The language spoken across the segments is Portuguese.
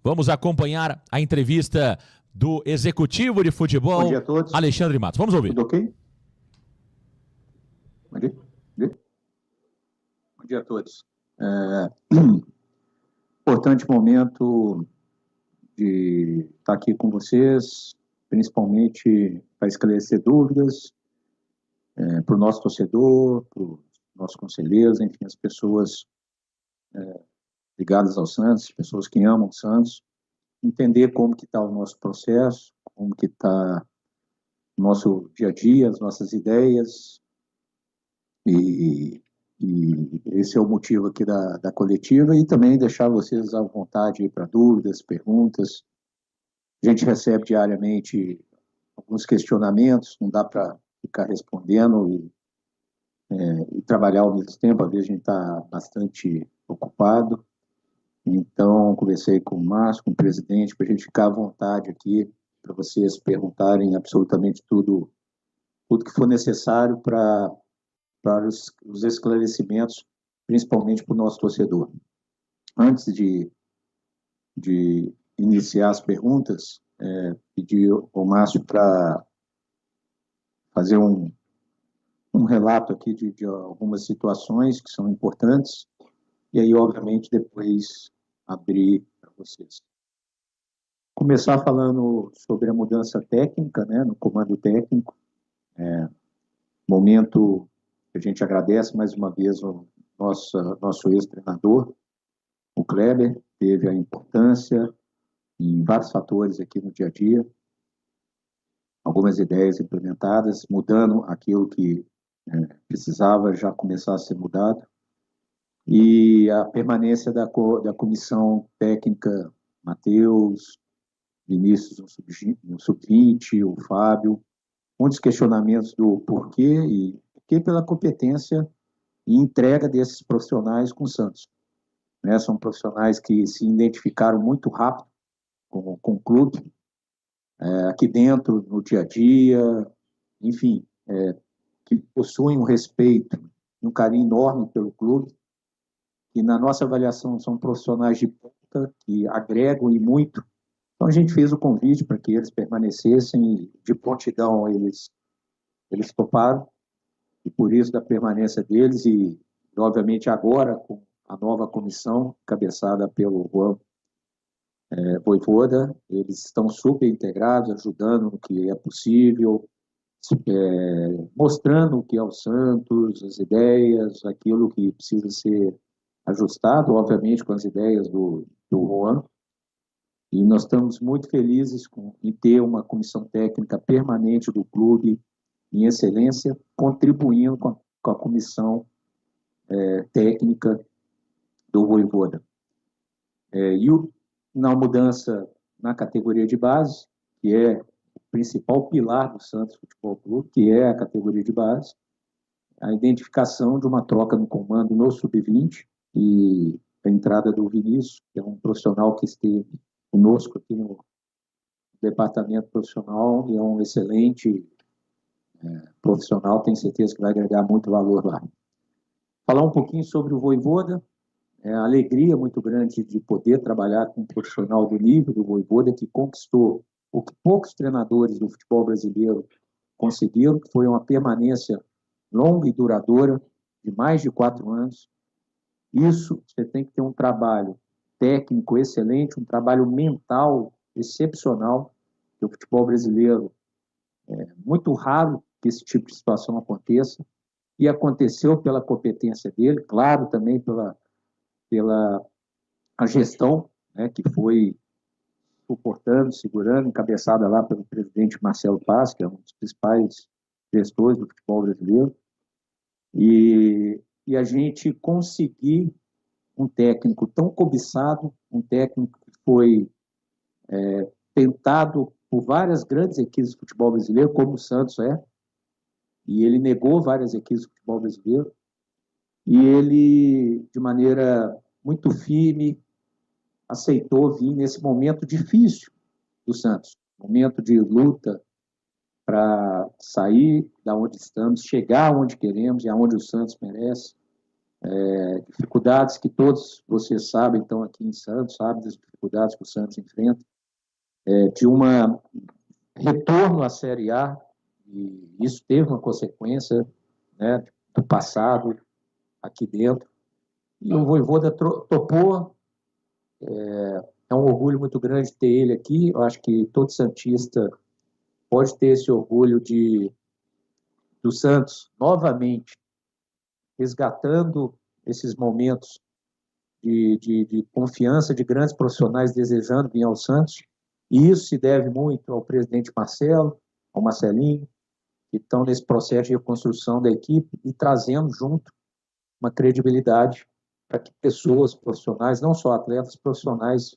Vamos acompanhar a entrevista do executivo de futebol, bom dia a todos. Alexandre Matos. Vamos ouvir. Tudo ok? Bom dia. Bom dia a todos. Importante momento de estar aqui com vocês, principalmente para esclarecer dúvidas para o nosso torcedor, para os nossos conselheiros, enfim, as pessoas ligadas ao Santos, pessoas que amam o Santos, entender como que está o nosso processo, como que está o nosso dia a dia, as nossas ideias, e esse é o motivo aqui da coletiva, e também deixar vocês à vontade para dúvidas, perguntas. A gente recebe diariamente alguns questionamentos, não dá para ficar respondendo e trabalhar ao mesmo tempo, às vezes a gente está bastante ocupado. Então, conversei com o Márcio, com o presidente, para a gente ficar à vontade aqui, para vocês perguntarem absolutamente tudo que for necessário para os esclarecimentos, principalmente para o nosso torcedor. Antes de iniciar as perguntas, pedir ao Márcio para fazer um relato aqui de algumas situações que são importantes, e aí, obviamente, depois abrir para vocês. Começar falando sobre a mudança técnica, né, no comando técnico. Momento que a gente agradece mais uma vez o nosso ex-treinador, o Kleber, teve a importância em vários fatores aqui no dia a dia, algumas ideias implementadas, mudando aquilo que precisava já começar a ser mudado, e a permanência da comissão técnica, Matheus, Vinícius no sub-20, o Fábio, muitos questionamentos do porquê e pela competência e entrega desses profissionais com o Santos. Né? São profissionais que se identificaram muito rápido com o clube, aqui dentro, no dia a dia, enfim, que possuem um respeito e um carinho enorme pelo clube, e na nossa avaliação são profissionais de ponta, que agregam e muito. Então a gente fez o convite para que eles permanecessem, e de prontidão eles toparam, e por isso da permanência deles, e obviamente agora com a nova comissão, cabeçada pelo Juan Vojvoda, eles estão super integrados, ajudando no que é possível, mostrando o que é o Santos, as ideias, aquilo que precisa ser ajustado, obviamente, com as ideias do Juan. E nós estamos muito felizes em ter uma comissão técnica permanente do clube, em excelência, contribuindo com a comissão técnica do Vojvoda. Na mudança na categoria de base, que é o principal pilar do Santos Futebol Clube, que é a categoria de base, a identificação de uma troca no comando no sub-20 e a entrada do Vinícius, que é um profissional que esteve conosco aqui no departamento profissional, e é um excelente profissional, tenho certeza que vai agregar muito valor lá. Falar um pouquinho sobre o Vojvoda, a alegria muito grande de poder trabalhar com um profissional do nível do Vojvoda, que conquistou o que poucos treinadores do futebol brasileiro conseguiram, que foi uma permanência longa e duradoura, de mais de 4 anos. Isso, você tem que ter um trabalho técnico excelente, um trabalho mental excepcional, que o futebol brasileiro é muito raro que esse tipo de situação aconteça, e aconteceu pela competência dele, claro, também pela a gestão, né, que foi suportando, segurando, encabeçada lá pelo presidente Marcelo Paz, que é um dos principais gestores do futebol brasileiro, e a gente conseguir um técnico tão cobiçado, um técnico que foi tentado por várias grandes equipes do futebol brasileiro, como o Santos e ele negou várias equipes do futebol brasileiro, e ele, de maneira muito firme, aceitou vir nesse momento difícil do Santos, momento de luta para sair da onde estamos, chegar onde queremos e aonde o Santos merece. dificuldades que todos vocês sabem, estão aqui em Santos, sabem das dificuldades que o Santos enfrenta, de um retorno à Série A, e isso teve uma consequência, né, do passado aqui dentro. E o Vojvoda topou, é um orgulho muito grande ter ele aqui. Eu acho que todo santista pode ter esse orgulho do Santos novamente resgatando esses momentos de confiança de grandes profissionais desejando vir ao Santos. E isso se deve muito ao presidente Marcelo, ao Marcelinho, que estão nesse processo de reconstrução da equipe e trazendo junto uma credibilidade para que pessoas profissionais, não só atletas profissionais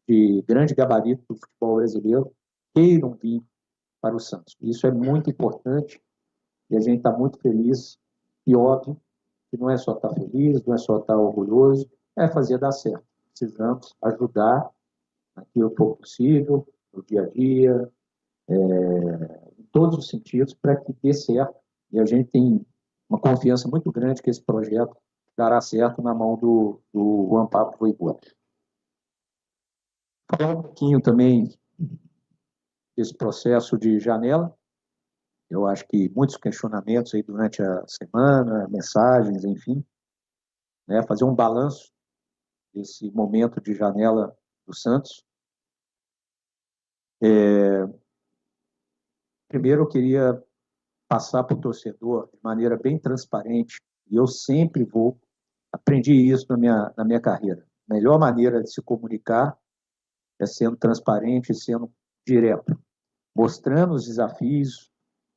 de grande gabarito do futebol brasileiro, queiram vir para o Santos. Isso é muito importante e a gente está muito feliz. E óbvio que não é só estar feliz, não é só estar orgulhoso, é fazer dar certo. Precisamos ajudar naquilo que for possível, no dia a dia, em todos os sentidos, para que dê certo. E a gente tem uma confiança muito grande que esse projeto dará certo na mão do Juan Pablo Vojvoda. Falar um pouquinho também desse processo de janela. Eu acho que muitos questionamentos aí durante a semana, mensagens, enfim, né, fazer um balanço desse momento de janela do Santos. Primeiro, eu queria passar para o torcedor de maneira bem transparente, e eu sempre aprendi isso na minha carreira. A melhor maneira de se comunicar é sendo transparente e sendo direto, mostrando os desafios,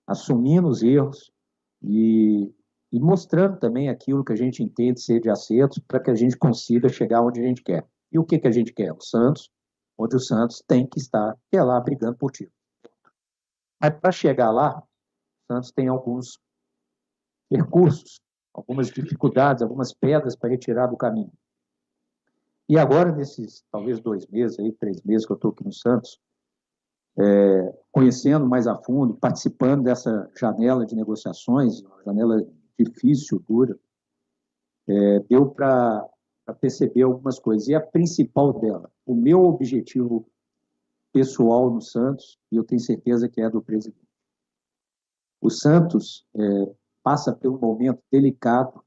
assumindo os erros e mostrando também aquilo que a gente entende ser de acertos para que a gente consiga chegar onde a gente quer. E o que a gente quer? O Santos, onde o Santos tem que estar, que é lá brigando por título. Mas para chegar lá, o Santos tem alguns percursos, algumas dificuldades, algumas pedras para retirar do caminho. E agora, nesses talvez 2 meses, 3 meses que eu estou aqui no Santos, conhecendo mais a fundo, participando dessa janela de negociações, uma janela difícil, dura, deu para perceber algumas coisas. E a principal dela, o meu objetivo pessoal no Santos, e eu tenho certeza que é do presidente. O Santos passa por um momento delicado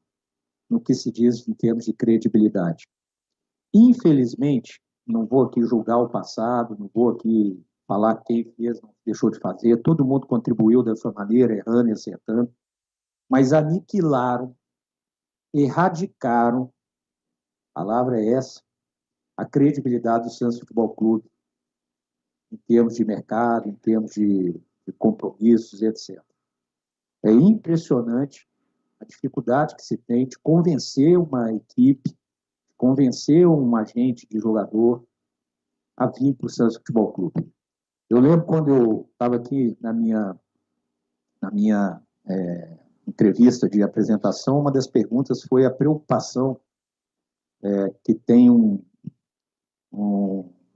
no que se diz em termos de credibilidade. Infelizmente, não vou aqui julgar o passado, não vou aqui falar quem fez, não deixou de fazer, todo mundo contribuiu da sua maneira, errando e acertando, mas aniquilaram, erradicaram, a palavra é essa, a credibilidade do Santos Futebol Clube, em termos de mercado, em termos de compromissos, etc. É impressionante a dificuldade que se tem de convencer uma equipe, convencer um agente de jogador a vir para o Santos Futebol Clube. Eu lembro quando eu estava aqui na minha entrevista de apresentação, uma das perguntas foi a preocupação que tem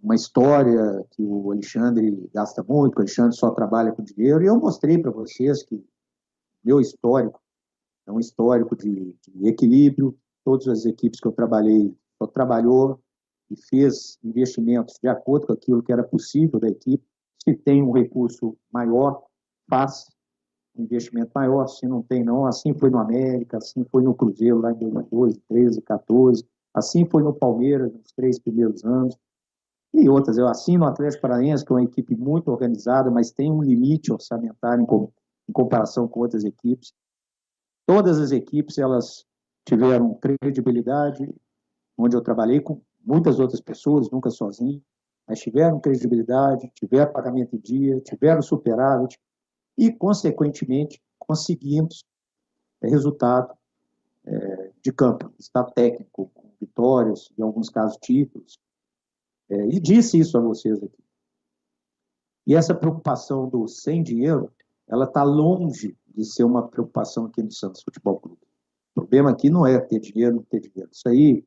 uma história que o Alexandre gasta muito, que o Alexandre só trabalha com dinheiro, e eu mostrei para vocês que meu histórico é um histórico de equilíbrio. Todas as equipes que eu trabalhei, só trabalhou e fez investimentos de acordo com aquilo que era possível da equipe. Se tem um recurso maior, faz um investimento maior. Se não tem, não. Assim foi no América, assim foi no Cruzeiro lá em 2012, 13, 14. Assim foi no Palmeiras nos 3 primeiros anos. E outras. Eu assim no Atlético Paranaense, que é uma equipe muito organizada, mas tem um limite orçamentário em comparação com outras equipes. Todas as equipes, elas tiveram credibilidade, onde eu trabalhei com muitas outras pessoas, nunca sozinho, mas tiveram credibilidade, tiveram pagamento em dia, tiveram superávit e, consequentemente, conseguimos resultado de campo, estado técnico, com vitórias, em alguns casos títulos, e disse isso a vocês aqui. E essa preocupação do sem dinheiro, ela está longe de ser uma preocupação aqui no Santos Futebol Clube. O problema aqui não é ter dinheiro ou não ter dinheiro. Isso aí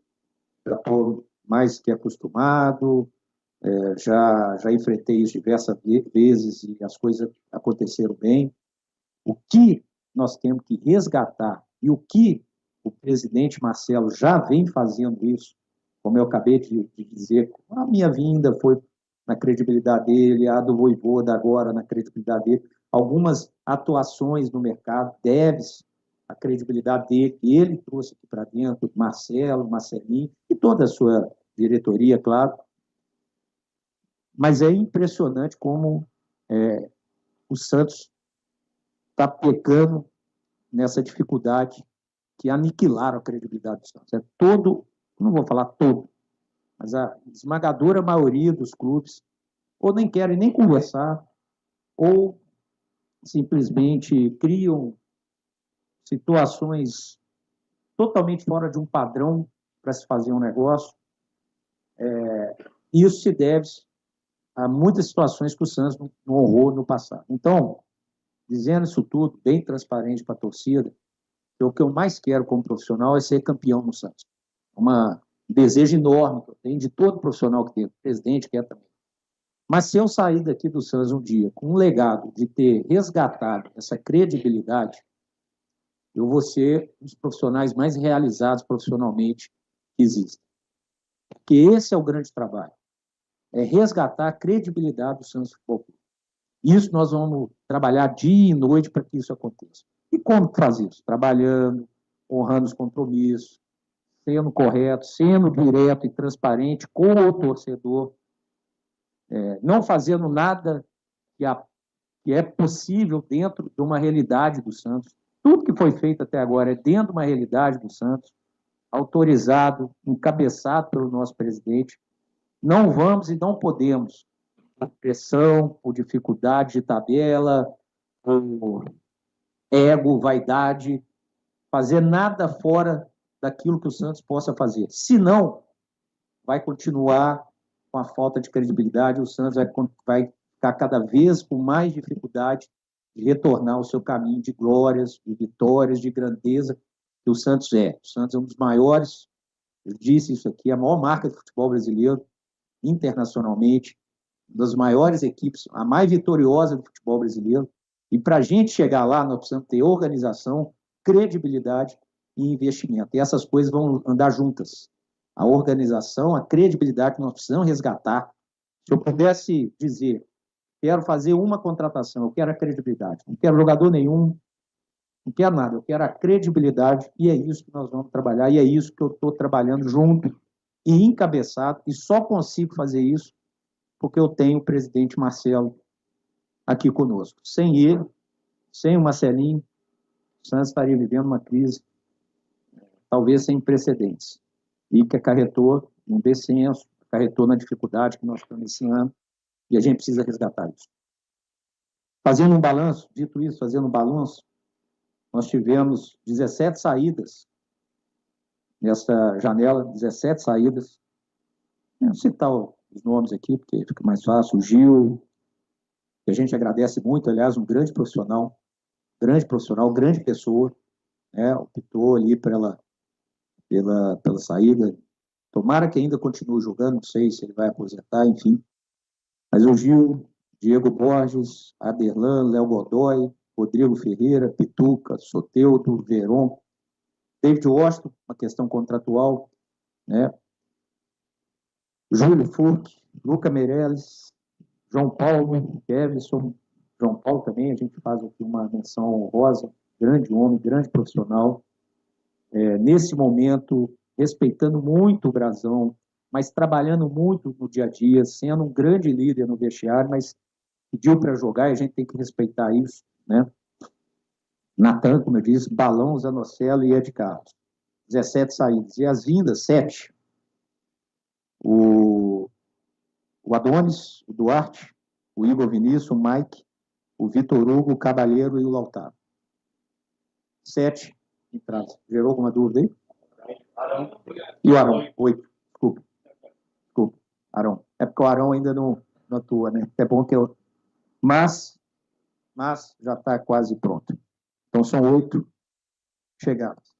já estou mais que acostumado, já enfrentei isso diversas vezes e as coisas aconteceram bem. O que nós temos que resgatar e o que o presidente Marcelo já vem fazendo isso, como eu acabei de dizer, a minha vinda foi na credibilidade dele, a do Vojvoda agora na credibilidade dele, algumas atuações no mercado deve-se à credibilidade dele, que ele trouxe aqui para dentro, Marcelo, Marcelinho e toda a sua diretoria, claro. Mas é impressionante como o Santos está pecando nessa dificuldade que aniquilaram a credibilidade do Santos. É todo, não vou falar todo, mas a esmagadora maioria dos clubes ou nem querem nem conversar, ou simplesmente criam situações totalmente fora de um padrão para se fazer um negócio. Isso se deve a muitas situações que o Santos não honrou no passado. Então, dizendo isso tudo, bem transparente para a torcida, o que eu mais quero como profissional é ser campeão no Santos. Um desejo enorme que eu tenho de todo profissional que tem, o presidente quer também. Mas se eu sair daqui do Santos um dia com um legado de ter resgatado essa credibilidade, eu vou ser um dos profissionais mais realizados profissionalmente que existem. Porque esse é o grande trabalho. É resgatar a credibilidade do Santos Futebol Clube. Isso nós vamos trabalhar dia e noite para que isso aconteça. E como fazer isso? Trabalhando, honrando os compromissos, sendo correto, sendo direto e transparente com o torcedor, não fazendo nada que é possível dentro de uma realidade do Santos. Tudo que foi feito até agora é dentro de uma realidade do Santos, autorizado, encabeçado pelo nosso presidente. Não vamos e não podemos, por pressão, por dificuldade de tabela, por ego, vaidade, fazer nada fora daquilo que o Santos possa fazer. Senão, vai continuar com a falta de credibilidade, o Santos vai ficar cada vez com mais dificuldade de retornar ao seu caminho de glórias, de vitórias, de grandeza que o Santos é. O Santos é um dos maiores, eu disse isso aqui, a maior marca de futebol brasileiro, internacionalmente, uma das maiores equipes, a mais vitoriosa do futebol brasileiro. E para a gente chegar lá, nós precisamos ter organização, credibilidade e investimento. E essas coisas vão andar juntas. A organização, a credibilidade que nós precisamos resgatar. Se eu pudesse dizer, quero fazer uma contratação, eu quero a credibilidade. Não quero jogador nenhum, não quero nada, eu quero a credibilidade e é isso que nós vamos trabalhar e é isso que eu estou trabalhando junto e encabeçado e só consigo fazer isso porque eu tenho o presidente Marcelo aqui conosco. Sem ele, sem o Marcelinho, o Santos estaria vivendo uma crise talvez sem precedentes e que acarretou um descenso, acarretou na dificuldade que nós estamos esse ano e a gente precisa resgatar isso. Fazendo um balanço, dito isso, fazendo um balanço, nós tivemos 17 saídas nessa janela, 17 saídas. Eu vou citar os nomes aqui, porque fica mais fácil. O Gil, que a gente agradece muito, aliás, um grande profissional, grande pessoa, optou ali pela saída. Tomara que ainda continue jogando, não sei se ele vai aposentar, enfim. Mas o Gil, Diego Borges, Aderlan, Léo Godoy, Rodrigo Ferreira, Pituca, Soteldo, Veron, David Washington, uma questão contratual, Júlio Furque, Luca Meirelles, João Paulo, Kevson, João Paulo também, a gente faz aqui uma menção honrosa, grande homem, grande profissional, nesse momento, respeitando muito o Brazão, mas trabalhando muito no dia a dia, sendo um grande líder no vestiário, mas pediu para jogar e a gente tem que respeitar isso, Natan, como eu disse, Balão, Zanocelo e Ed Carlos. 17 saídas. E as vindas, 7. O Adonis, o Duarte, o Igor Vinícius, o Mike, o Vitor Hugo, o Cabalheiro e o Lautaro. 7 entradas. Gerou alguma dúvida aí? E o Arão, 8. Desculpa. Arão. É porque o Arão ainda não atua, né? É bom que eu... Mas já está quase pronto. Então, são 8 chegadas.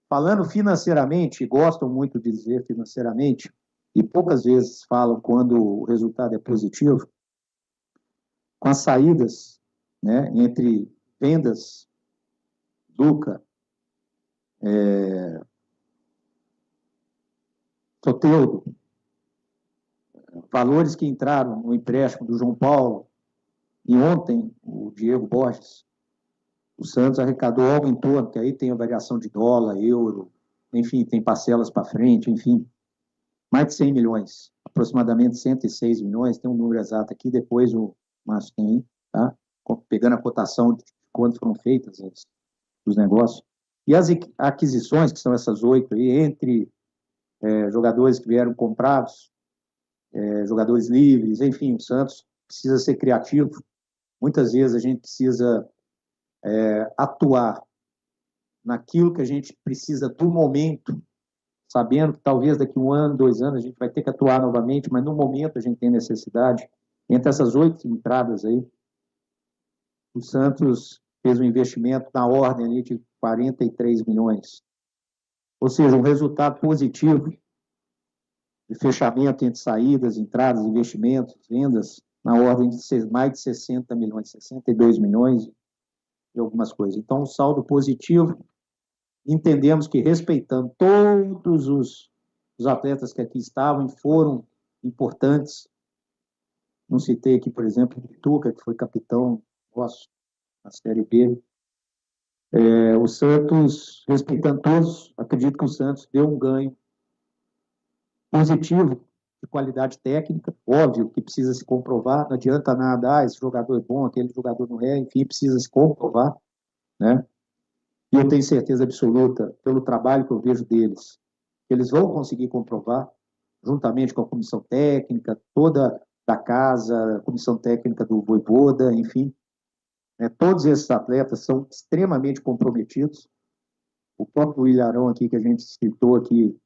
Falando financeiramente, gostam muito de dizer financeiramente, e poucas vezes falam quando o resultado é positivo, com as saídas, entre vendas, Luca, Soteldo, valores que entraram no empréstimo do João Paulo, e ontem o Diego Borges, o Santos arrecadou algo em torno, que aí tem a variação de dólar, euro, enfim, tem parcelas para frente, enfim, mais de 100 milhões, aproximadamente 106 milhões, tem um número exato aqui, depois o Márcio tem, tá? Pegando a cotação de quando foram feitas os negócios. E as aquisições, que são essas 8 aí, entre jogadores que vieram comprados, jogadores livres, enfim, o Santos precisa ser criativo. Muitas vezes a gente precisa atuar naquilo que a gente precisa do momento, sabendo que talvez daqui 1 ano, 2 anos, a gente vai ter que atuar novamente, mas no momento a gente tem necessidade. Entre essas 8 entradas aí, o Santos fez um investimento na ordem ali de 43 milhões. Ou seja, um resultado positivo de fechamento entre saídas, entradas, investimentos, vendas, na ordem de mais de 60 milhões, 62 milhões e algumas coisas. Então, um saldo positivo. Entendemos que, respeitando todos os atletas que aqui estavam, foram importantes. Não citei aqui, por exemplo, o Tuca, que foi capitão nosso na Série B. O Santos, respeitando todos, acredito que o Santos deu um ganho positivo de qualidade técnica, óbvio que precisa se comprovar, não adianta nada, esse jogador é bom, aquele jogador não é, enfim, precisa se comprovar, né? E eu tenho certeza absoluta, pelo trabalho que eu vejo deles, que eles vão conseguir comprovar, juntamente com a comissão técnica, toda da casa, a comissão técnica do Vojvoda, enfim, todos esses atletas são extremamente comprometidos. O próprio Ilharão aqui, que a gente citou aqui,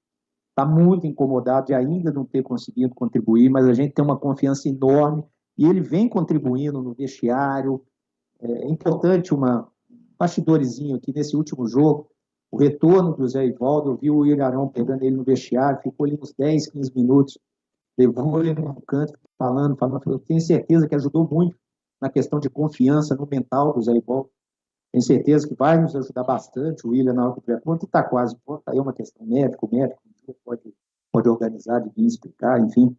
está muito incomodado de ainda não ter conseguido contribuir, mas a gente tem uma confiança enorme e ele vem contribuindo no vestiário. É importante um bastidorzinho aqui nesse último jogo, o retorno do Zé Ivaldo, eu vi o Ilharão pegando ele no vestiário, ficou ali uns 10, 15 minutos, levou ele no canto, falando, eu tenho certeza que ajudou muito na questão de confiança no mental do Zé Ivaldo. Tenho certeza que vai nos ajudar bastante. O William, na hora que tiver pronto, está quase pronto. Aí é uma questão médico pode organizar, de vir explicar, enfim.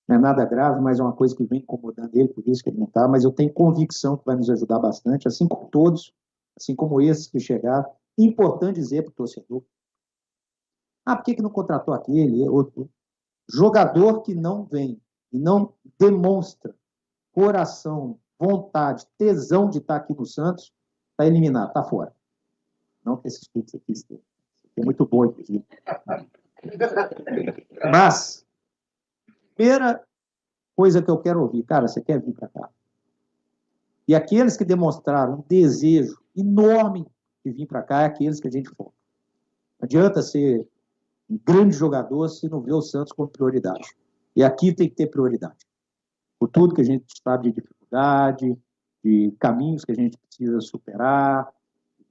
Não é nada grave, mas é uma coisa que vem incomodando ele, por isso que ele não está. Mas eu tenho convicção que vai nos ajudar bastante, assim como todos, assim como esses que chegaram. Importante dizer para o torcedor: por que não contratou aquele, outro? Jogador que não vem e não demonstra coração, vontade, tesão de estar aqui no Santos, está eliminado, está fora. Não que esses clubes aqui estejam. É muito bom, inclusive. Mas, primeira coisa que eu quero ouvir, cara, você quer vir para cá? E aqueles que demonstraram um desejo enorme de vir para cá, é aqueles que a gente foca. Não adianta ser um grande jogador se não vê o Santos como prioridade. E aqui tem que ter prioridade. Por tudo que a gente sabe de dificuldade, de caminhos que a gente precisa superar,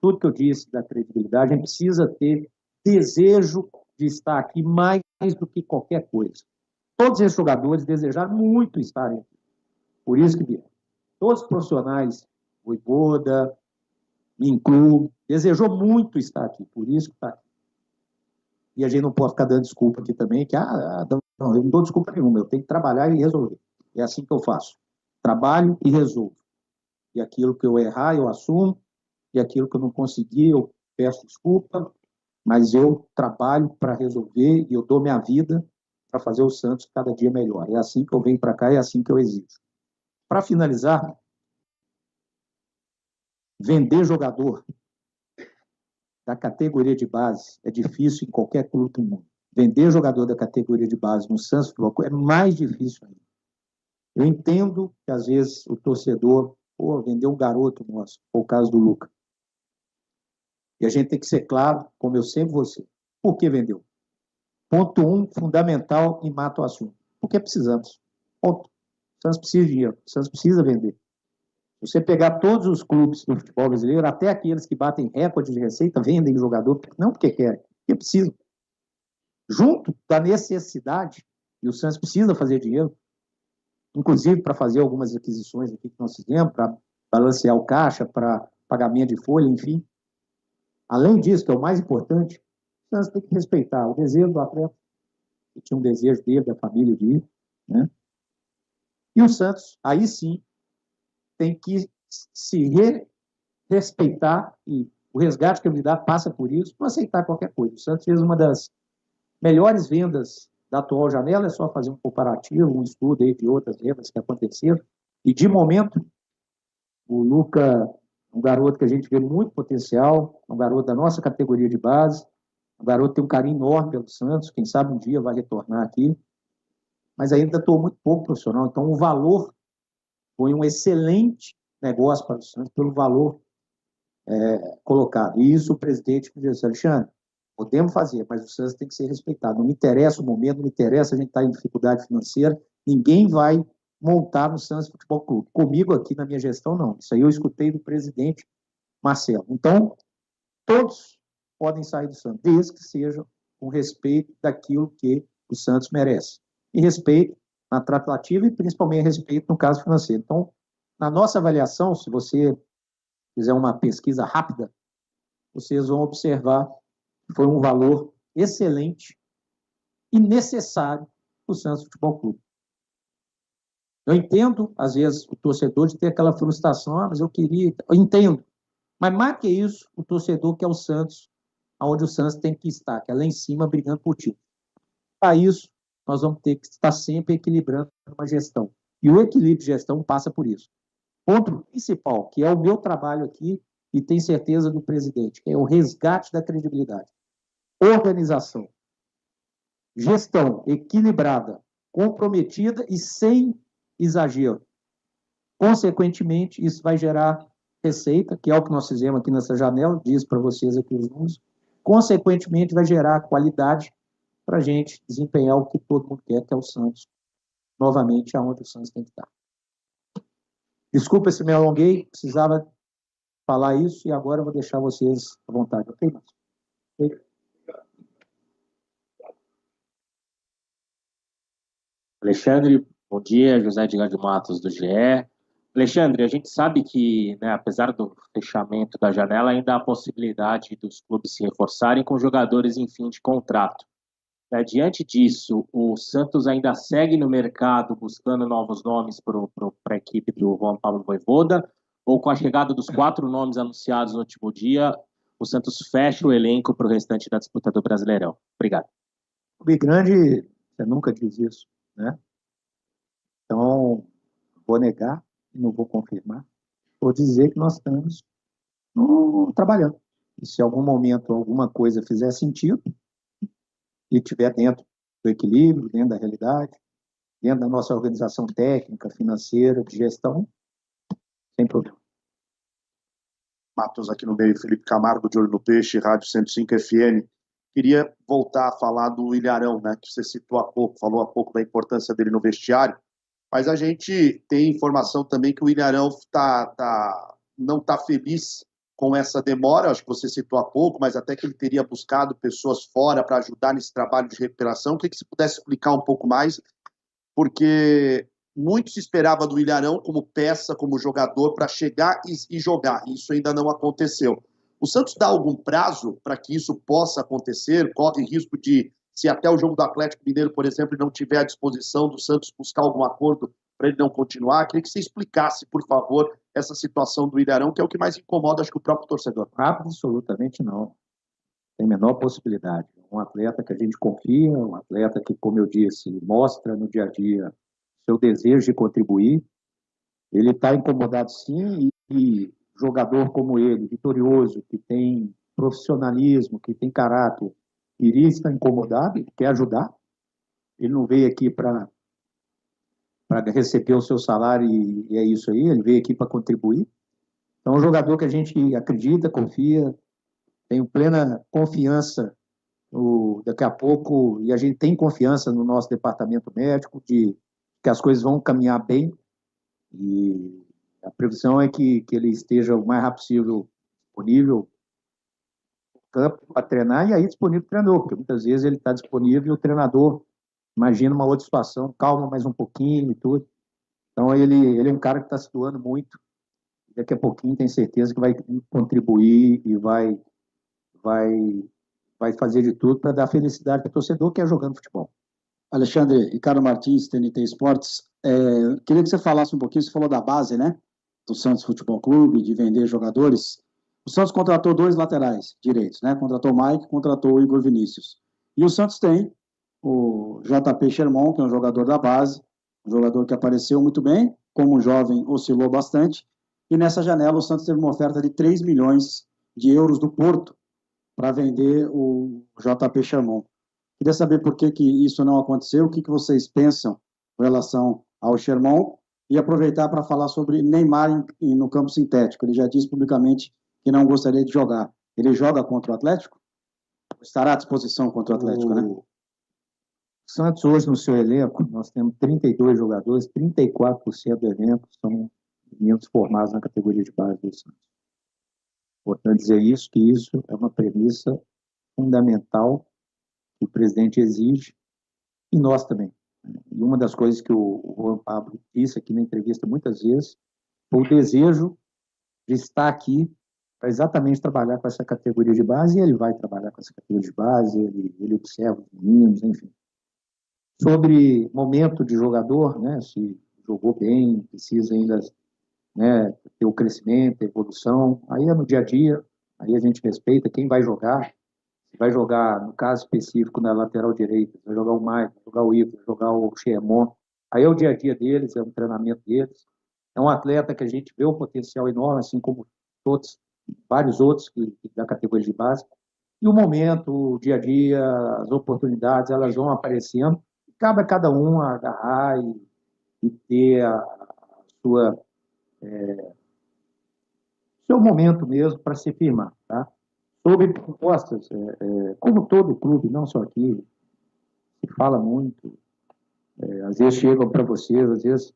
tudo que eu disse da credibilidade, a gente precisa ter desejo de estar aqui mais do que qualquer coisa. Todos esses jogadores desejaram muito estarem aqui. Por isso que vieram. Todos os profissionais, Vojvoda, me incluo, desejou muito estar aqui, por isso que está aqui. E a gente não pode ficar dando desculpa aqui também, que não, eu não dou desculpa nenhuma, eu tenho que trabalhar e resolver. É assim que eu faço. Trabalho e resolvo. E aquilo que eu errar, eu assumo, e aquilo que eu não conseguir, eu peço desculpa, mas eu trabalho para resolver e eu dou minha vida para fazer o Santos cada dia melhor. É assim que eu venho para cá, é assim que eu exijo. Para finalizar, vender jogador da categoria de base é difícil em qualquer clube do mundo. Vender jogador da categoria de base no Santos é mais difícil ainda. Eu entendo que, às vezes, o torcedor vendeu um garoto nosso, foi o caso do Lucas. E a gente tem que ser claro, como eu sempre vou ser. Por que vendeu? Ponto 1, fundamental, e mata o assunto. Porque precisamos. Ponto. O Santos precisa de dinheiro, o Santos precisa vender. Se você pegar todos os clubes do futebol brasileiro, até aqueles que batem recorde de receita, vendem jogador, não porque querem, porque precisam. Junto da necessidade, e o Santos precisa fazer dinheiro, inclusive para fazer algumas aquisições aqui que nós fizemos, para balancear o caixa, para pagamento de folha, enfim. Além disso, que é o mais importante, o Santos tem que respeitar o desejo do atleta, que tinha um desejo dele, da família de ir, né? E o Santos, aí sim, tem que se respeitar, e o resgate que ele dá passa por isso, não aceitar qualquer coisa. O Santos fez uma das melhores vendas da atual janela, é só fazer um comparativo, um estudo aí de outras vendas que aconteceram, e de momento, o Luca, um garoto que a gente vê muito potencial, um garoto da nossa categoria de base, um garoto que tem um carinho enorme pelo Santos, quem sabe um dia vai retornar aqui, mas ainda estou muito pouco profissional, então o valor foi um excelente negócio para o Santos, pelo valor colocado. E isso o presidente me disse, Alexandre, podemos fazer, mas o Santos tem que ser respeitado. Não me interessa o momento, não me interessa a gente estar em dificuldade financeira, ninguém vai montar no Santos Futebol Clube. Comigo aqui na minha gestão, não. Isso aí eu escutei do presidente Marcelo. Então, todos podem sair do Santos, desde que sejam com respeito daquilo que o Santos merece. E respeito na tratativa e principalmente respeito no caso financeiro. Então, na nossa avaliação, se você fizer uma pesquisa rápida, vocês vão observar que foi um valor excelente e necessário para o Santos Futebol Clube. Eu entendo, às vezes, o torcedor de ter aquela frustração, mas eu queria... Eu entendo. Mas mais que isso, o torcedor quer o Santos, aonde o Santos tem que estar, que é lá em cima, brigando por título. Para isso, nós vamos ter que estar sempre equilibrando uma gestão. E o equilíbrio de gestão passa por isso. Ponto principal, que é o meu trabalho aqui, e tenho certeza do presidente, que é o resgate da credibilidade. Organização. Gestão equilibrada, comprometida e sem exagero. Consequentemente, isso vai gerar receita, que é o que nós fizemos aqui nessa janela, diz para vocês aqui os números. Consequentemente, vai gerar qualidade para a gente desempenhar o que todo mundo quer, que é o Santos, novamente, aonde o Santos tem que estar. Desculpa se me alonguei, precisava falar isso, e agora eu vou deixar vocês à vontade. Ok, Márcio? Okay? Alexandre, bom dia. José Edgar de Matos, do GE. Alexandre, a gente sabe que, né, apesar do fechamento da janela, ainda há a possibilidade dos clubes se reforçarem com jogadores em fim de contrato. Diante disso, o Santos ainda segue no mercado buscando novos nomes para a equipe do Juan Pablo Vojvoda, ou com a chegada dos 4 nomes anunciados no último dia, o Santos fecha o elenco para o restante da disputa do Brasileirão? Obrigado. O Big Grande, você nunca diz isso, né? Então, vou negar e não vou confirmar. Vou dizer que nós estamos trabalhando. E se em algum momento alguma coisa fizer sentido e estiver dentro do equilíbrio, dentro da realidade, dentro da nossa organização técnica, financeira, de gestão, sem problema. Matos aqui no meio, Felipe Camargo, de Olho no Peixe, Rádio 105 FM. Queria voltar a falar do Ilharão, né, que você citou há pouco, falou há pouco da importância dele no vestiário, mas a gente tem informação também que o Ilharão não está feliz com essa demora, acho que você citou há pouco, mas até que ele teria buscado pessoas fora para ajudar nesse trabalho de recuperação. Queria que você pudesse explicar um pouco mais, porque muito se esperava do Ilharão como peça, como jogador, para chegar e jogar. Isso ainda não aconteceu. O Santos dá algum prazo para que isso possa acontecer? Corre risco de, se até o jogo do Atlético Mineiro, por exemplo, não tiver à disposição do Santos buscar algum acordo para ele não continuar? Queria que você explicasse, por favor, essa situação do Ilharão, que é o que mais incomoda, acho que o próprio torcedor. Absolutamente não. Tem a menor possibilidade. Um atleta que a gente confia, um atleta que, como eu disse, mostra no dia a dia seu desejo de contribuir. Ele está incomodado sim, e jogador como ele, vitorioso, que tem profissionalismo, que tem caráter, iria estar incomodado, ele quer ajudar. Ele não veio aqui para receber o seu salário e é isso aí, ele veio aqui para contribuir. Então, é um jogador que a gente acredita, confia, tenho plena confiança daqui a pouco, e a gente tem confiança no nosso departamento médico, de que as coisas vão caminhar bem, e a previsão é que ele esteja o mais rápido possível disponível no campo para treinar, e aí disponível para o treinador, porque muitas vezes ele está disponível e o treinador imagina uma outra situação, calma mais um pouquinho e tudo. Então ele é um cara que está se doando muito, daqui a pouquinho tem certeza que vai contribuir e vai vai fazer de tudo para dar felicidade para o torcedor que é jogando futebol. Alexandre, Ricardo Martins, TNT Esportes, queria que você falasse um pouquinho, você falou da base, né, do Santos Futebol Clube, de vender jogadores. O Santos contratou 2 laterais direitos, né, contratou o Mike, contratou o Igor Vinícius. E o Santos tem o JP Sherman, que é um jogador da base, um jogador que apareceu muito bem, como jovem oscilou bastante, e nessa janela o Santos teve uma oferta de 3 milhões de euros do Porto para vender o JP Sherman. Queria saber por que isso não aconteceu, o que vocês pensam em relação ao Sherman, e aproveitar para falar sobre Neymar no campo sintético. Ele já disse publicamente que não gostaria de jogar. Ele joga contra o Atlético? Estará à disposição contra o Atlético, né? O Santos hoje no seu elenco, nós temos 32 jogadores, 34% do elenco são meninos formados na categoria de base do Santos. Importante dizer isso, que isso é uma premissa fundamental que o presidente exige, e nós também. E uma das coisas que o Juan Pablo disse aqui na entrevista muitas vezes, foi o desejo de estar aqui para exatamente trabalhar com essa categoria de base, e ele vai trabalhar com essa categoria de base, ele observa os meninos, enfim. Sobre momento de jogador, né, se jogou bem, precisa ainda, né, ter o crescimento, a evolução, aí é no dia a dia, aí a gente respeita quem vai jogar. Vai jogar, no caso específico, na lateral direita, vai jogar o Maicon, vai jogar o Igor, vai jogar o Sherman. Aí é o dia a dia deles, é um treinamento deles. É um atleta que a gente vê um potencial enorme, assim como todos, vários outros da categoria de base. E o momento, o dia a dia, as oportunidades, elas vão aparecendo. E cabe a cada um agarrar e ter a sua seu momento mesmo para se firmar, tá? Sobre propostas, como todo clube, não só aqui, se fala muito, às vezes chegam para vocês, às vezes,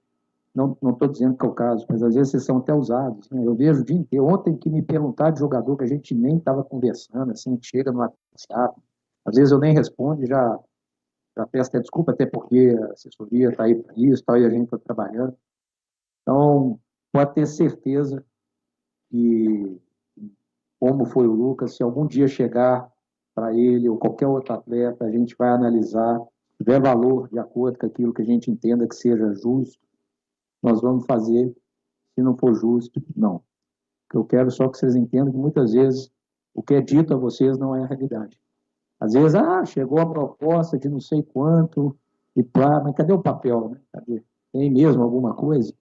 não estou dizendo que é o caso, mas às vezes vocês são até usados, né? Eu vejo o dia inteiro, ontem que me perguntar de jogador que a gente nem estava conversando, assim, chega no WhatsApp, às vezes eu nem respondo, já peço até desculpa, até porque a assessoria está aí para isso, tal, e a gente está trabalhando. Então, pode ter certeza que, como foi o Lucas, se algum dia chegar para ele ou qualquer outro atleta, a gente vai analisar, se tiver valor de acordo com aquilo que a gente entenda que seja justo, nós vamos fazer. Se não for justo, não. Eu quero só que vocês entendam que muitas vezes o que é dito a vocês não é a realidade. Às vezes, chegou a proposta de não sei quanto, e pá, mas cadê o papel, né? Cadê? Tem mesmo alguma coisa?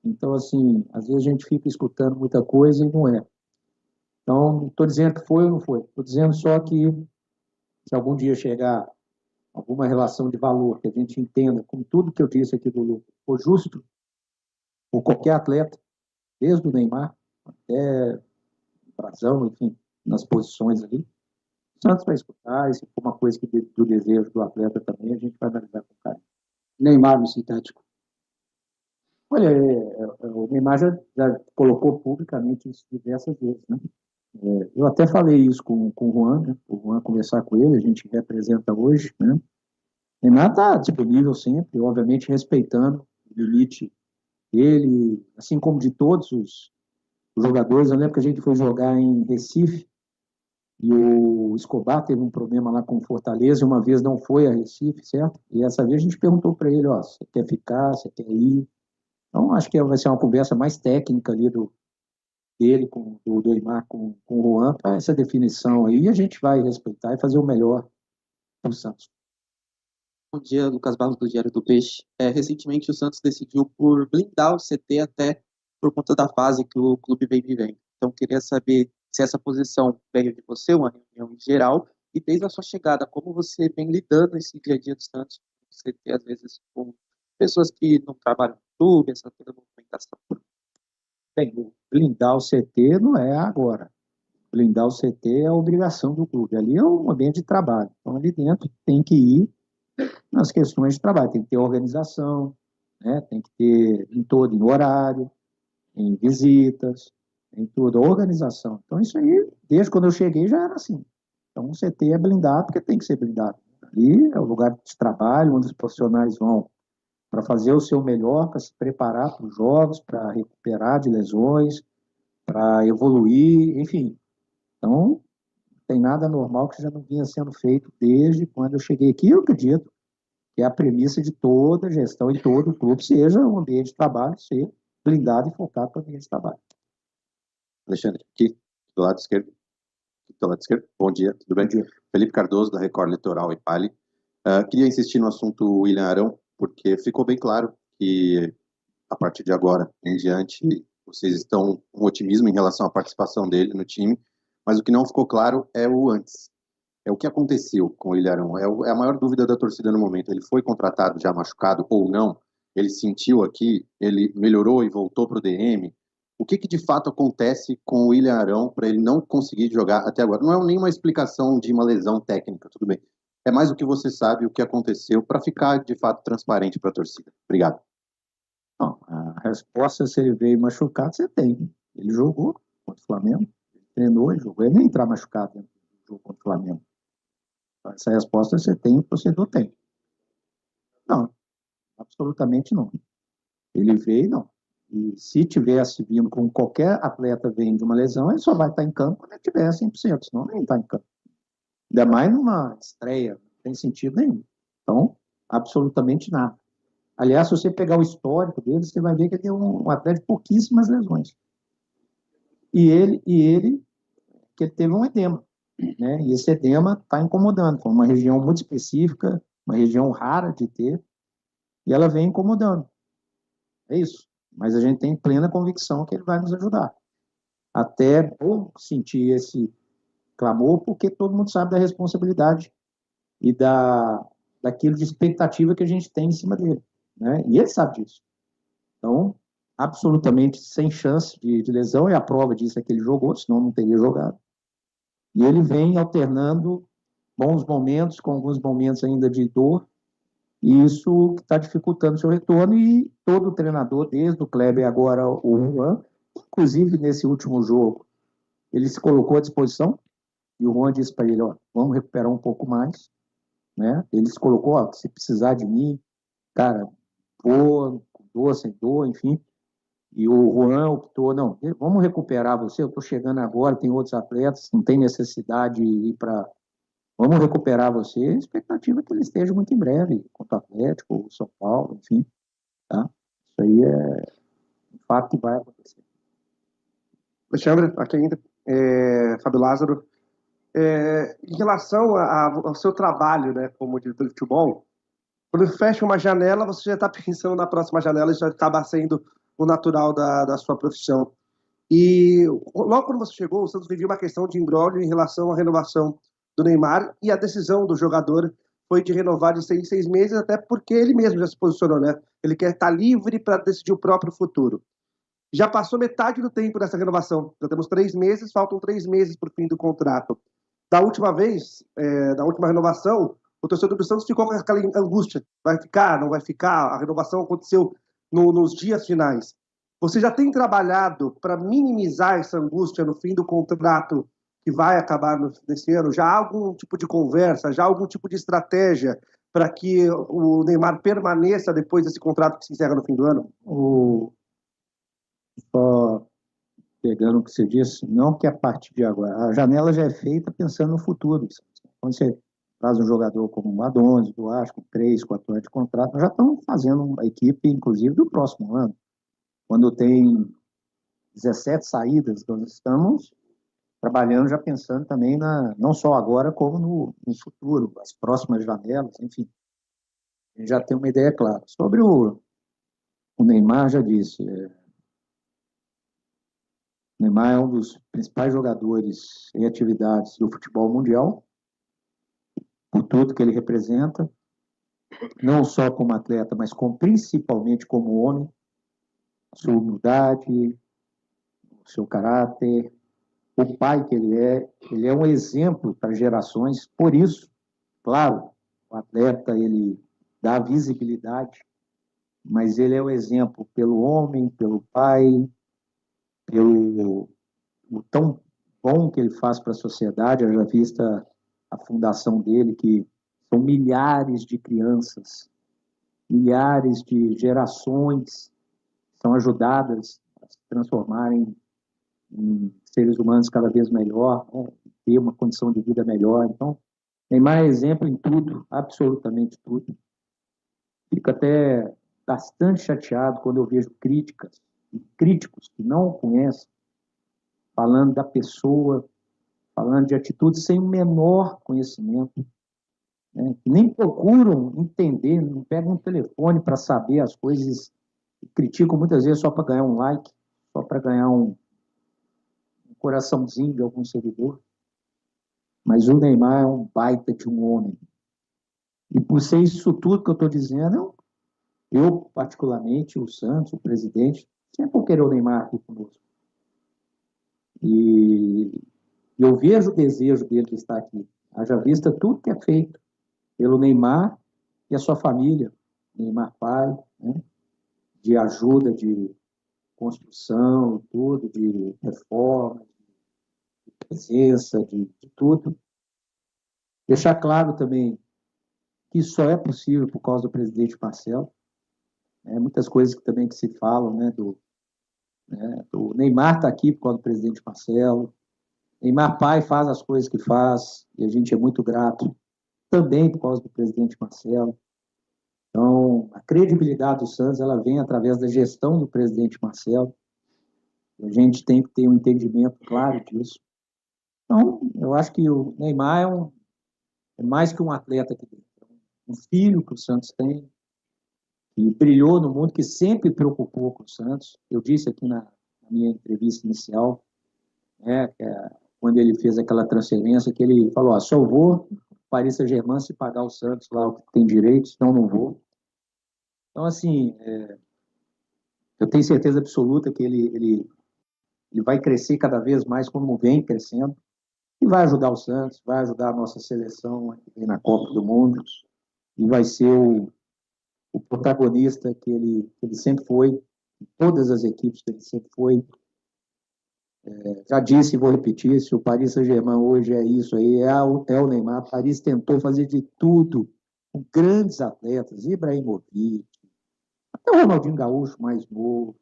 Então, assim, às vezes a gente fica escutando muita coisa e não é. Então, não estou dizendo que foi ou não foi. Estou dizendo só que, se algum dia chegar alguma relação de valor, que a gente entenda, como tudo que eu disse aqui do Lucas, for justo por qualquer atleta, desde o Neymar até o Brazão, enfim, nas posições ali, o Santos vai escutar, e se for uma coisa do desejo do atleta também, a gente vai analisar com carinho. Neymar no sintético. Olha, o Neymar já colocou publicamente isso diversas vezes, né? Eu até falei isso com o Juan, né? O Juan conversar com ele, a gente representa hoje, né? O Neymar está disponível sempre, obviamente respeitando o limite dele, assim como de todos os jogadores. Eu lembro que a gente foi jogar em Recife e o Escobar teve um problema lá com o Fortaleza, e uma vez não foi a Recife, certo? E essa vez a gente perguntou para ele, você quer ficar, você quer ir? Então, acho que vai ser uma conversa mais técnica ali dele, do Neymar com o Juan, para essa definição aí, e a gente vai respeitar e fazer o melhor para o Santos. Bom dia, Lucas Barros, do Diário do Peixe. Recentemente, o Santos decidiu por blindar o CT até por conta da fase que o clube vem vivendo. Então, queria saber se essa posição veio de você, uma reunião em geral, e desde a sua chegada, como você vem lidando esse dia a dia do Santos, o CT, às vezes, com pessoas que não trabalham no clube, essa toda movimentação. Bem, blindar o CT não é agora. Blindar o CT é a obrigação do clube. Ali é um ambiente de trabalho. Então, ali dentro tem que ir nas questões de trabalho. Tem que ter organização, né? Tem que ter em horário, em visitas, em tudo, organização. Então, isso aí, desde quando eu cheguei, já era assim. Então, o CT é blindado porque tem que ser blindado. Ali é o lugar de trabalho, onde os profissionais vão para fazer o seu melhor, para se preparar para os jogos, para recuperar de lesões, para evoluir, enfim. Então, tem nada anormal que já não vinha sendo feito desde quando eu cheguei aqui. Eu acredito que é a premissa de toda gestão e todo clube seja um ambiente de trabalho ser blindado e focado para o ambiente de trabalho. Alexandre, aqui do lado esquerdo. Bom dia, tudo bem? Bom dia. Felipe Cardoso, da Record Litoral e Pali. Queria insistir no assunto William Arão, porque ficou bem claro que, a partir de agora em diante, vocês estão com otimismo em relação à participação dele no time, mas o que não ficou claro é o antes. É o que aconteceu com o William Arão. É a maior dúvida da torcida no momento. Ele foi contratado já machucado ou não? Ele sentiu aqui, ele melhorou e voltou para o DM? O que de fato acontece com o William Arão para ele não conseguir jogar até agora? Não é nenhuma explicação de uma lesão técnica, tudo bem. É mais o que você sabe, o que aconteceu, para ficar de fato transparente para a torcida. Obrigado. Não, a resposta, se ele veio machucado, você tem. Ele jogou contra o Flamengo, ele treinou, ele jogou. Ele nem entrar machucado dentro do jogo contra o Flamengo. Essa resposta você tem, o torcedor tem. Não, absolutamente não. Ele veio, não. E se tivesse vindo como qualquer atleta vem de uma lesão, ele só vai estar em campo quando ele tiver 100%, senão nem está em campo. Ainda mais numa estreia, não tem sentido nenhum. Então, absolutamente nada. Aliás, se você pegar o histórico dele, você vai ver que ele é um atleta de pouquíssimas lesões. E ele que ele teve um edema, né? E esse edema está incomodando. Foi uma região muito específica, uma região rara de ter, e ela vem incomodando. É isso. Mas a gente tem plena convicção que ele vai nos ajudar. Até bom sentir esse clamor, porque todo mundo sabe da responsabilidade e daquilo de expectativa que a gente tem em cima dele, né? E ele sabe disso. Então, absolutamente sem chance de lesão, e a prova disso é que ele jogou, senão não teria jogado. E ele vem alternando bons momentos com alguns momentos ainda de dor, e isso está dificultando o seu retorno, e todo treinador, desde o Kleber agora o Juan, inclusive nesse último jogo, ele se colocou à disposição, e o Juan disse para ele, ó, vamos recuperar um pouco mais, né? Ele se colocou, ó, se precisar de mim, cara, vou, com dor, sem dor, enfim. E o Juan optou, não, vamos recuperar você, eu estou chegando agora, tem outros atletas, não tem necessidade de ir para... Vamos recuperar você, a expectativa é que ele esteja muito em breve, contra o Atlético, ou São Paulo, enfim, tá? Isso aí é um fato que vai acontecer. Alexandre, aqui ainda, Fábio Lázaro. Em relação ao seu trabalho, né, como diretor de futebol, quando fecha uma janela, você já está pensando na próxima janela, isso já acaba sendo o natural da sua profissão. E logo quando você chegou, o Santos vivia uma questão de imbróglio em relação à renovação do Neymar, e a decisão do jogador foi de renovar de 6 em 6 meses, até porque ele mesmo já se posicionou, né? Ele quer estar livre para decidir o próprio futuro. Já passou metade do tempo dessa renovação, já temos 3 meses, faltam 3 meses para o fim do contrato. Da última vez, da última renovação, o torcedor do Santos ficou com aquela angústia, vai ficar, não vai ficar, a renovação aconteceu nos dias finais. Você já tem trabalhado para minimizar essa angústia no fim do contrato que vai acabar nesse ano? Já há algum tipo de conversa, já há algum tipo de estratégia para que o Neymar permaneça depois desse contrato que se encerra no fim do ano? Só pegando o que você disse, não que a partir de agora, a janela já é feita pensando no futuro. Quando você traz um jogador como o Adonze, do Vasco, com 3, 4 anos de contrato, nós já estamos fazendo uma equipe, inclusive, do próximo ano. Quando tem 17 saídas, nós estamos trabalhando, já pensando também não só agora, como no futuro, as próximas janelas, enfim. A gente já tem uma ideia clara. Sobre o Neymar, já disse, o Neymar é um dos principais jogadores em atividades do futebol mundial, por tudo que ele representa, não só como atleta, mas principalmente como homem, sua humildade, o seu caráter, o pai que ele é um exemplo para gerações. Por isso, claro, o atleta ele dá visibilidade, mas ele é o exemplo pelo homem, pelo pai, pelo o tão bom que ele faz para a sociedade. Eu já vista a fundação dele, que são milhares de crianças, milhares de gerações são ajudadas a se transformarem em seres humanos cada vez melhor, né? ter uma condição de vida melhor. Então, Neymar é exemplo em tudo, absolutamente tudo. Fico até bastante chateado quando eu vejo críticos que não o conhecem, falando da pessoa, falando de atitudes sem o menor conhecimento, né? Que nem procuram entender, não pegam um telefone para saber as coisas, criticam muitas vezes só para ganhar um like, só para ganhar um coraçãozinho de algum seguidor. Mas o Neymar é um baita de um homem. E por ser isso tudo que eu estou dizendo, eu, particularmente, o Santos, o presidente, sempre vou querer o Neymar aqui conosco. E eu vejo o desejo dele de estar aqui. Haja vista tudo que é feito pelo Neymar e a sua família, Neymar pai, né? De ajuda, de construção e tudo, de reforma, de presença, de tudo. Deixar claro também que isso só é possível por causa do presidente Marcelo. Muitas coisas que também que se falam, né, do Neymar está aqui por causa do presidente Marcelo. Neymar pai faz as coisas que faz e a gente é muito grato também por causa do presidente Marcelo. Então, a credibilidade do Santos ela vem através da gestão do presidente Marcelo. A gente tem que ter um entendimento claro disso. Então, eu acho que o Neymar é mais que um atleta aqui dentro. Um filho que o Santos tem, que brilhou no mundo, que sempre preocupou com o Santos. Eu disse aqui na minha entrevista inicial, né, quando ele fez aquela transferência, que ele falou, só vou Paris Saint-Germain se pagar o Santos lá o que tem direito, senão não vou. Então, assim, eu tenho certeza absoluta que ele vai crescer cada vez mais como vem crescendo, e vai ajudar o Santos, vai ajudar a nossa seleção aqui na Copa do Mundo, e vai ser o protagonista que ele sempre foi, em todas as equipes que ele sempre foi. Já disse e vou repetir, se o Paris Saint-Germain hoje é isso aí, é o Neymar. O Paris tentou fazer de tudo, com grandes atletas, Ibrahimovic, até o Ronaldinho Gaúcho mais novo,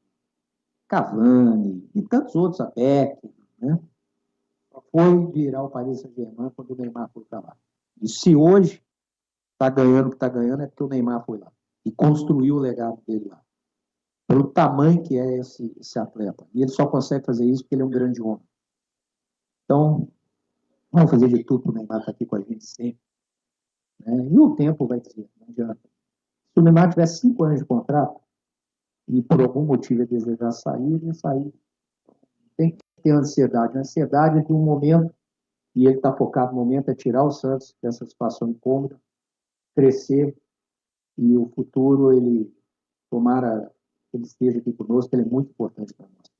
Cavani e tantos outros, a Beck, né? Foi virar o Paris Saint-Germain quando o Neymar foi para lá. E se hoje está ganhando o que está ganhando, é porque o Neymar foi lá e construiu o legado dele lá. Pelo tamanho que é esse atleta. E ele só consegue fazer isso porque ele é um grande homem. Então, vamos fazer de tudo para o Neymar estar aqui com a gente sempre. Né? E o tempo vai dizer, não adianta. Se o Neymar tivesse 5 anos de contrato e por algum motivo ele desejar sair, ele ia sair. Tem que ter ansiedade. A ansiedade é de um momento, e ele está focado no momento, é tirar o Santos dessa situação incômoda, crescer, e o futuro, ele tomara que ele esteja aqui conosco, ele é muito importante para nós.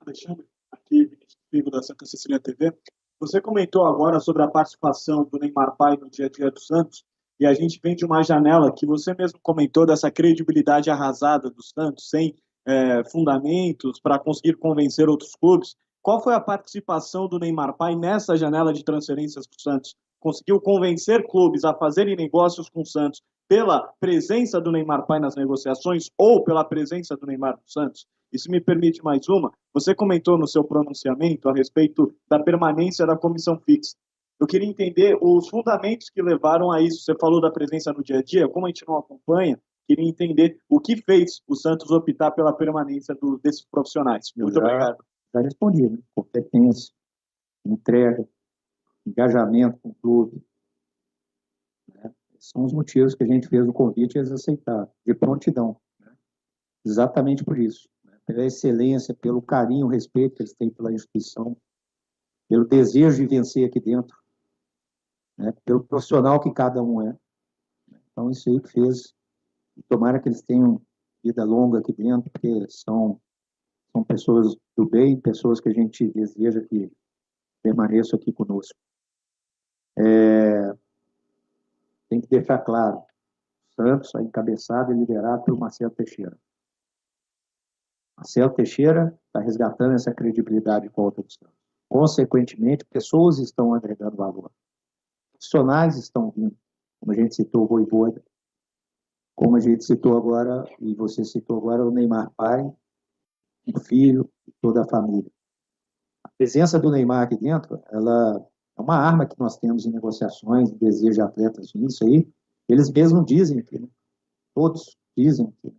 Alexandre, aqui, vivo da Santa Cecília TV, você comentou agora sobre a participação do Neymar pai no dia a dia do Santos, e a gente vem de uma janela que você mesmo comentou dessa credibilidade arrasada do Santos, sem fundamentos para conseguir convencer outros clubes. Qual foi a participação do Neymar pai nessa janela de transferências do Santos? Conseguiu convencer clubes a fazerem negócios com o Santos pela presença do Neymar pai nas negociações ou pela presença do Neymar no Santos? E se me permite mais uma, você comentou no seu pronunciamento a respeito da permanência da comissão fixa. Eu queria entender os fundamentos que levaram a isso. Você falou da presença no dia a dia, como a gente não acompanha, queria entender o que fez o Santos optar pela permanência desses profissionais. Muito obrigado. Já respondi, né? Competência, entrega, engajamento com o clube. Né? São os motivos que a gente fez o convite e eles aceitaram, de prontidão. Né? Exatamente por isso. Né? Pela excelência, pelo carinho, o respeito que eles têm pela instituição, pelo desejo de vencer aqui dentro, né? Pelo profissional que cada um é. Então, isso aí que fez. E tomara que eles tenham vida longa aqui dentro, porque são pessoas do bem, pessoas que a gente deseja que permaneçam aqui conosco. Tem que deixar claro, o Santos é encabeçado e liderado pelo Marcelo Teixeira. Marcelo Teixeira está resgatando essa credibilidade de volta do Santos. Consequentemente, pessoas estão agregando valor. Profissionais estão vindo, como a gente citou o Vojvoda, como a gente citou agora, e você citou agora, o Neymar pai, o filho e toda a família. A presença do Neymar aqui dentro, ela é uma arma que nós temos em negociações, desejo de atletas nisso aí. Eles mesmos dizem que, né? Todos dizem que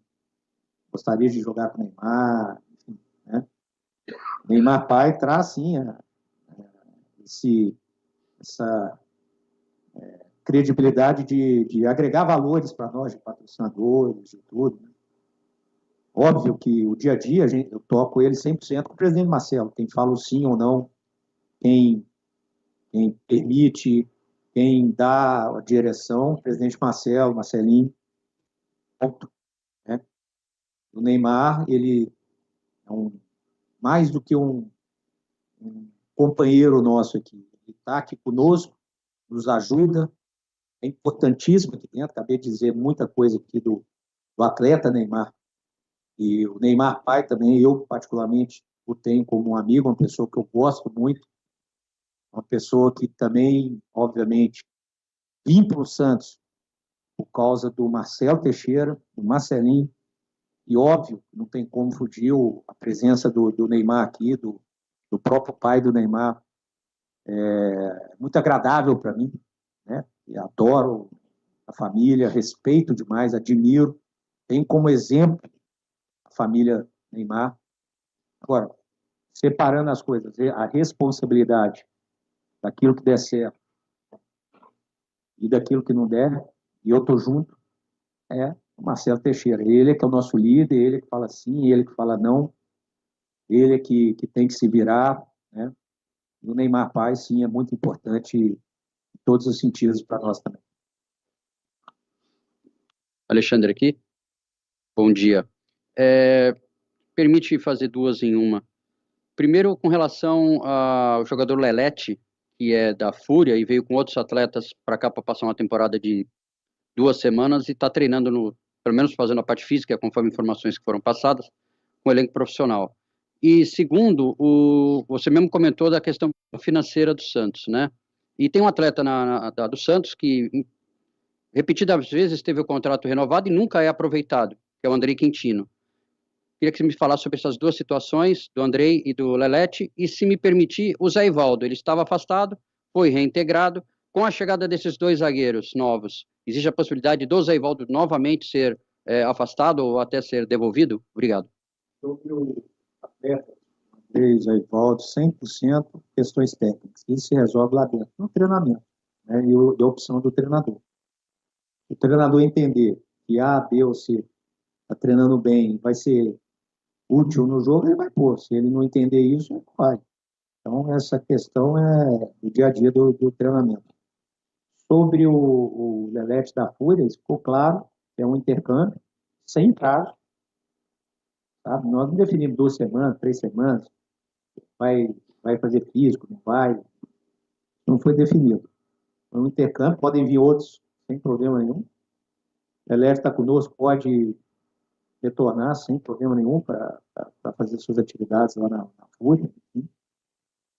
gostaria de jogar com o Neymar, enfim, né? Neymar pai traz, sim, essa credibilidade de agregar valores para nós, de patrocinadores, de tudo, né? Óbvio que o dia a dia eu toco ele 100% com o presidente Marcelo, quem fala o sim ou não, quem permite, quem dá a direção, o presidente Marcelo, Marcelinho, ponto, né? O Neymar, ele é mais do que um companheiro nosso aqui, ele está aqui conosco, nos ajuda, é importantíssimo aqui dentro, acabei de dizer muita coisa aqui do atleta Neymar, e o Neymar pai também, eu particularmente o tenho como um amigo, uma pessoa que eu gosto muito, uma pessoa que também, obviamente, vim para o Santos por causa do Marcelo Teixeira, do Marcelinho, e óbvio, não tem como fugir a presença do Neymar aqui, do próprio pai do Neymar, é muito agradável para mim, né? E adoro a família, respeito demais, admiro, tenho como exemplo a família Neymar. Agora, separando as coisas, a responsabilidade daquilo que der certo e daquilo que não der, e eu estou junto, é o Marcelo Teixeira. Ele é que é o nosso líder, ele que fala sim, ele que fala não, ele é que tem que se virar, né? E o Neymar pai, sim, é muito importante em todos os sentidos para nós também. Alexandre aqui. Bom dia. Permite fazer duas em uma. Primeiro, com relação ao jogador Lelete, que é da Fúria e veio com outros atletas para cá para passar uma temporada de 2 semanas e está treinando, pelo menos fazendo a parte física, conforme informações que foram passadas, com o elenco profissional. E segundo, você mesmo comentou da questão financeira do Santos, né? E tem um atleta do Santos que repetidas vezes teve o contrato renovado e nunca é aproveitado, que é o Andrei Quintino. Queria que você me falasse sobre essas duas situações, do Andrei e do Lelete, e se me permitir, o Zé Ivaldo, ele estava afastado, foi reintegrado, com a chegada desses 2 zagueiros novos, existe a possibilidade do Zé Ivaldo novamente ser afastado ou até ser devolvido? Obrigado. Sobre o atleta, Andrei, Zé Ivaldo, 100% questões técnicas, isso se resolve lá dentro, no treinamento, né? E a opção do treinador. O treinador entender que A, B ou C está treinando bem, vai ser útil no jogo, ele vai pôr. Se ele não entender isso, ele vai. Então, essa questão é do dia a dia do treinamento. Sobre o Lelete da Fúria, ficou claro que é um intercâmbio sem prazo. Sabe? Nós não definimos 2 semanas, 3 semanas, vai fazer físico, não vai. Não foi definido. É um intercâmbio, podem vir outros sem problema nenhum. O Lelete está conosco, pode retornar sem problema nenhum para fazer suas atividades lá na Fúria.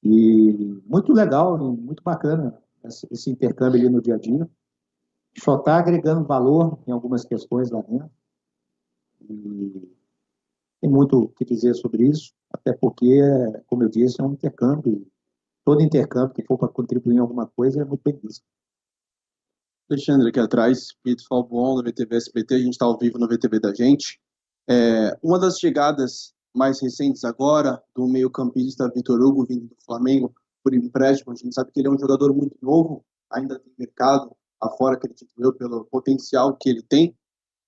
E muito legal, muito bacana esse intercâmbio ali no dia a dia. Só está agregando valor em algumas questões lá dentro. E tem muito o que dizer sobre isso, até porque, como eu disse, é um intercâmbio. Todo intercâmbio que for para contribuir em alguma coisa é muito bem visto. Alexandre, aqui atrás, Pedro Falbon, do VTV SBT, a gente está ao vivo no VTV da gente. Uma das chegadas mais recentes agora, do meio-campista Vitor Hugo, vindo do Flamengo por empréstimo, a gente sabe que ele é um jogador muito novo, ainda tem mercado afora, acredito eu, pelo potencial que ele tem.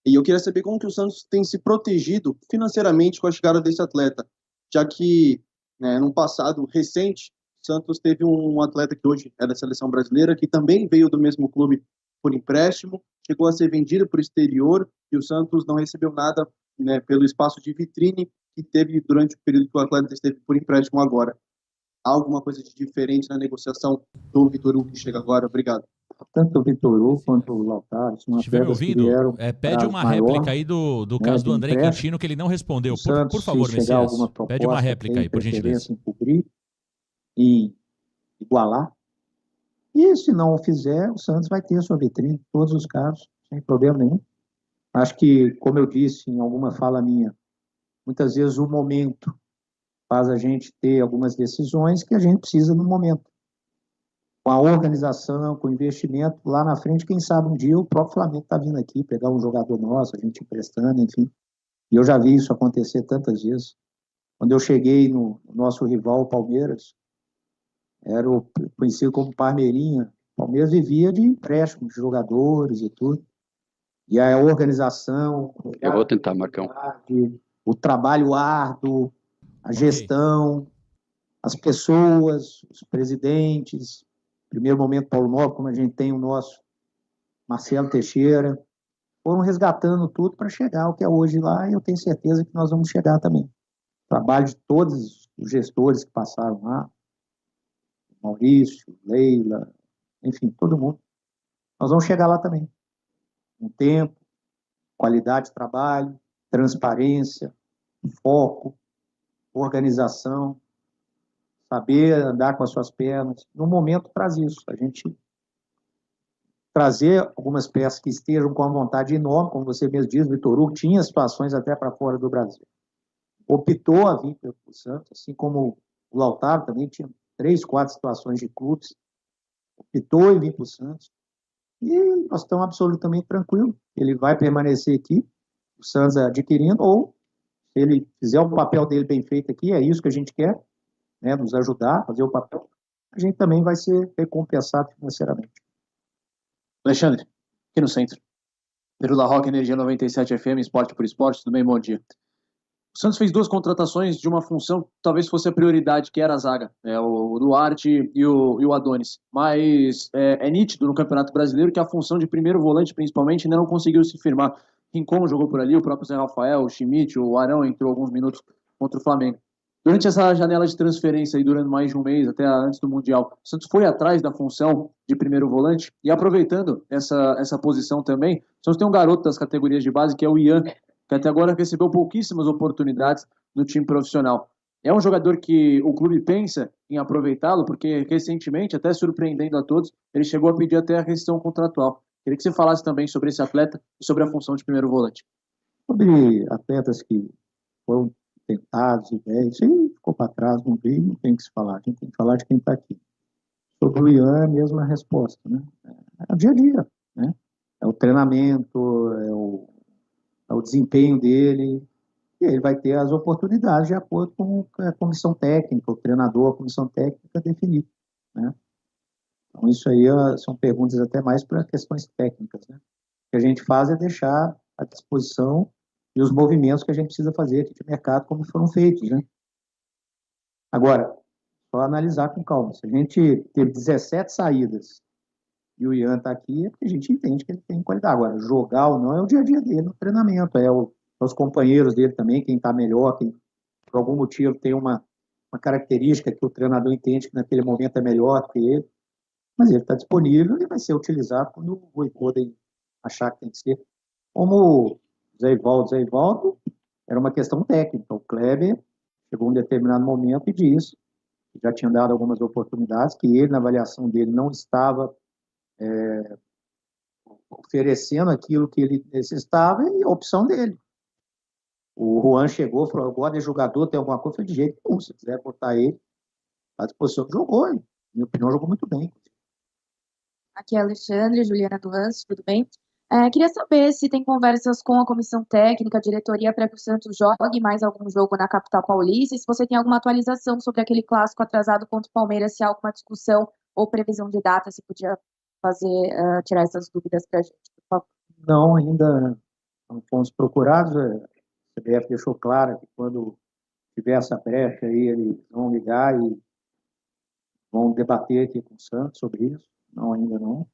E eu queria saber como que o Santos tem se protegido financeiramente com a chegada desse atleta, já que, num passado recente, o Santos teve um atleta que hoje é da seleção brasileira, que também veio do mesmo clube por empréstimo, chegou a ser vendido para o exterior e o Santos não recebeu nada, pelo espaço de vitrine que teve durante o período que o atleta esteve por empréstimo agora. Há alguma coisa de diferente na negociação do Vitor Hugo que chega agora? Obrigado. Tanto o Vitor Hugo quanto o Lautaro são atletas que vieram pede uma réplica aí do caso do André Quintino, que ele não respondeu. Por favor, Messias, pede uma réplica aí, por gentileza. Em cobrir, em igualar. E se não o fizer, o Santos vai ter a sua vitrine, em todos os casos, sem problema nenhum. Acho que, como eu disse em alguma fala minha, muitas vezes o momento faz a gente ter algumas decisões que a gente precisa no momento. Com a organização, com o investimento, lá na frente, quem sabe um dia o próprio Flamengo está vindo aqui pegar um jogador nosso, a gente emprestando, enfim. E eu já vi isso acontecer tantas vezes. Quando eu cheguei no nosso rival, o Palmeiras, era conhecido como Parmeirinha. O Palmeiras vivia de empréstimo de jogadores e tudo. E a organização... Eu vou tentar, Marcão. O trabalho árduo, a gestão, as pessoas, os presidentes... Primeiro momento, Paulo Nobre, como a gente tem o nosso Marcelo Teixeira, foram resgatando tudo para chegar ao que é hoje lá, e eu tenho certeza que nós vamos chegar também. O trabalho de todos os gestores que passaram lá, Maurício, Leila, enfim, todo mundo. Nós vamos chegar lá também. Com tempo, qualidade de trabalho, transparência, foco, organização, saber andar com as suas pernas. No momento, traz isso. A gente trazer algumas peças que estejam com uma vontade enorme, como você mesmo diz, Vitor Hugo tinha situações até para fora do Brasil. Optou a vir para o Santos, assim como o Lautaro também tinha 3, 4 situações de clubes. Optou em vir para o Santos. E nós estamos absolutamente tranquilos. Ele vai permanecer aqui, o Santos adquirindo, ou se ele fizer o papel dele bem feito aqui, é isso que a gente quer, né, nos ajudar a fazer o papel, a gente também vai ser recompensado financeiramente. Alexandre, aqui no centro. Peru La Roca, Energia 97 FM, Esporte por Esporte, tudo bem? Bom dia. O Santos fez 2 contratações de uma função que talvez fosse a prioridade, que era a zaga, o Duarte e o Adonis. Mas é nítido no Campeonato Brasileiro que a função de primeiro volante, principalmente, ainda não conseguiu se firmar. Rincon jogou por ali, o próprio Zé Rafael, o Schmidt, o Arão entrou alguns minutos contra o Flamengo. Durante essa janela de transferência, aí, durante mais de um mês, até antes do Mundial, o Santos foi atrás da função de primeiro volante e aproveitando essa posição também, o Santos tem um garoto das categorias de base, que é o Ian, que até agora recebeu pouquíssimas oportunidades no time profissional. É um jogador que o clube pensa em aproveitá-lo, porque recentemente, até surpreendendo a todos, ele chegou a pedir até a rescisão contratual. Queria que você falasse também sobre esse atleta e sobre a função de primeiro volante. Sobre atletas que foram tentados, ideias, isso aí ficou para trás, não tem que se falar, a gente tem que falar de quem está aqui. Sobre o Ian, é a mesma resposta, né? É o dia a dia, né? É o treinamento, é o desempenho dele, e ele vai ter as oportunidades de acordo com a comissão técnica, o treinador, a comissão técnica definir, né? Então isso aí são perguntas até mais para questões técnicas, né? O que a gente faz é deixar à disposição e os movimentos que a gente precisa fazer aqui de mercado, como foram feitos, né? Agora, só analisar com calma. Se a gente teve 17 saídas e o Ian está aqui, é porque a gente entende que ele tem qualidade. Agora, jogar ou não é o dia a dia dele no treinamento, os companheiros dele também, quem está melhor, quem por algum motivo tem uma característica que o treinador entende que naquele momento é melhor que ele, mas ele está disponível e vai ser utilizado quando o Voivoda achar que tem que ser. Como Zé Ivaldo, era uma questão técnica. O Kleber chegou em um determinado momento e disse, já tinha dado algumas oportunidades, que ele, na avaliação dele, não estava oferecendo aquilo que ele necessitava, e a opção dele. O Juan chegou, falou, agora é jogador, tem alguma coisa, foi de jeito nenhum, se quiser botar ele à disposição, jogou, na minha opinião, jogou muito bem. Aqui é a Alexandre, Juliana do Lance, tudo bem? Queria saber se tem conversas com a comissão técnica, a diretoria, para que o Santos jogue mais algum jogo na capital paulista, e se você tem alguma atualização sobre aquele clássico atrasado contra o Palmeiras, se há alguma discussão ou previsão de data, se podia tirar essas dúvidas para a gente, por favor. Não, ainda não fomos procurados, a CBF deixou claro que quando tiver essa brecha aí, eles vão ligar e vão debater aqui com o Santos sobre isso, não, ainda não.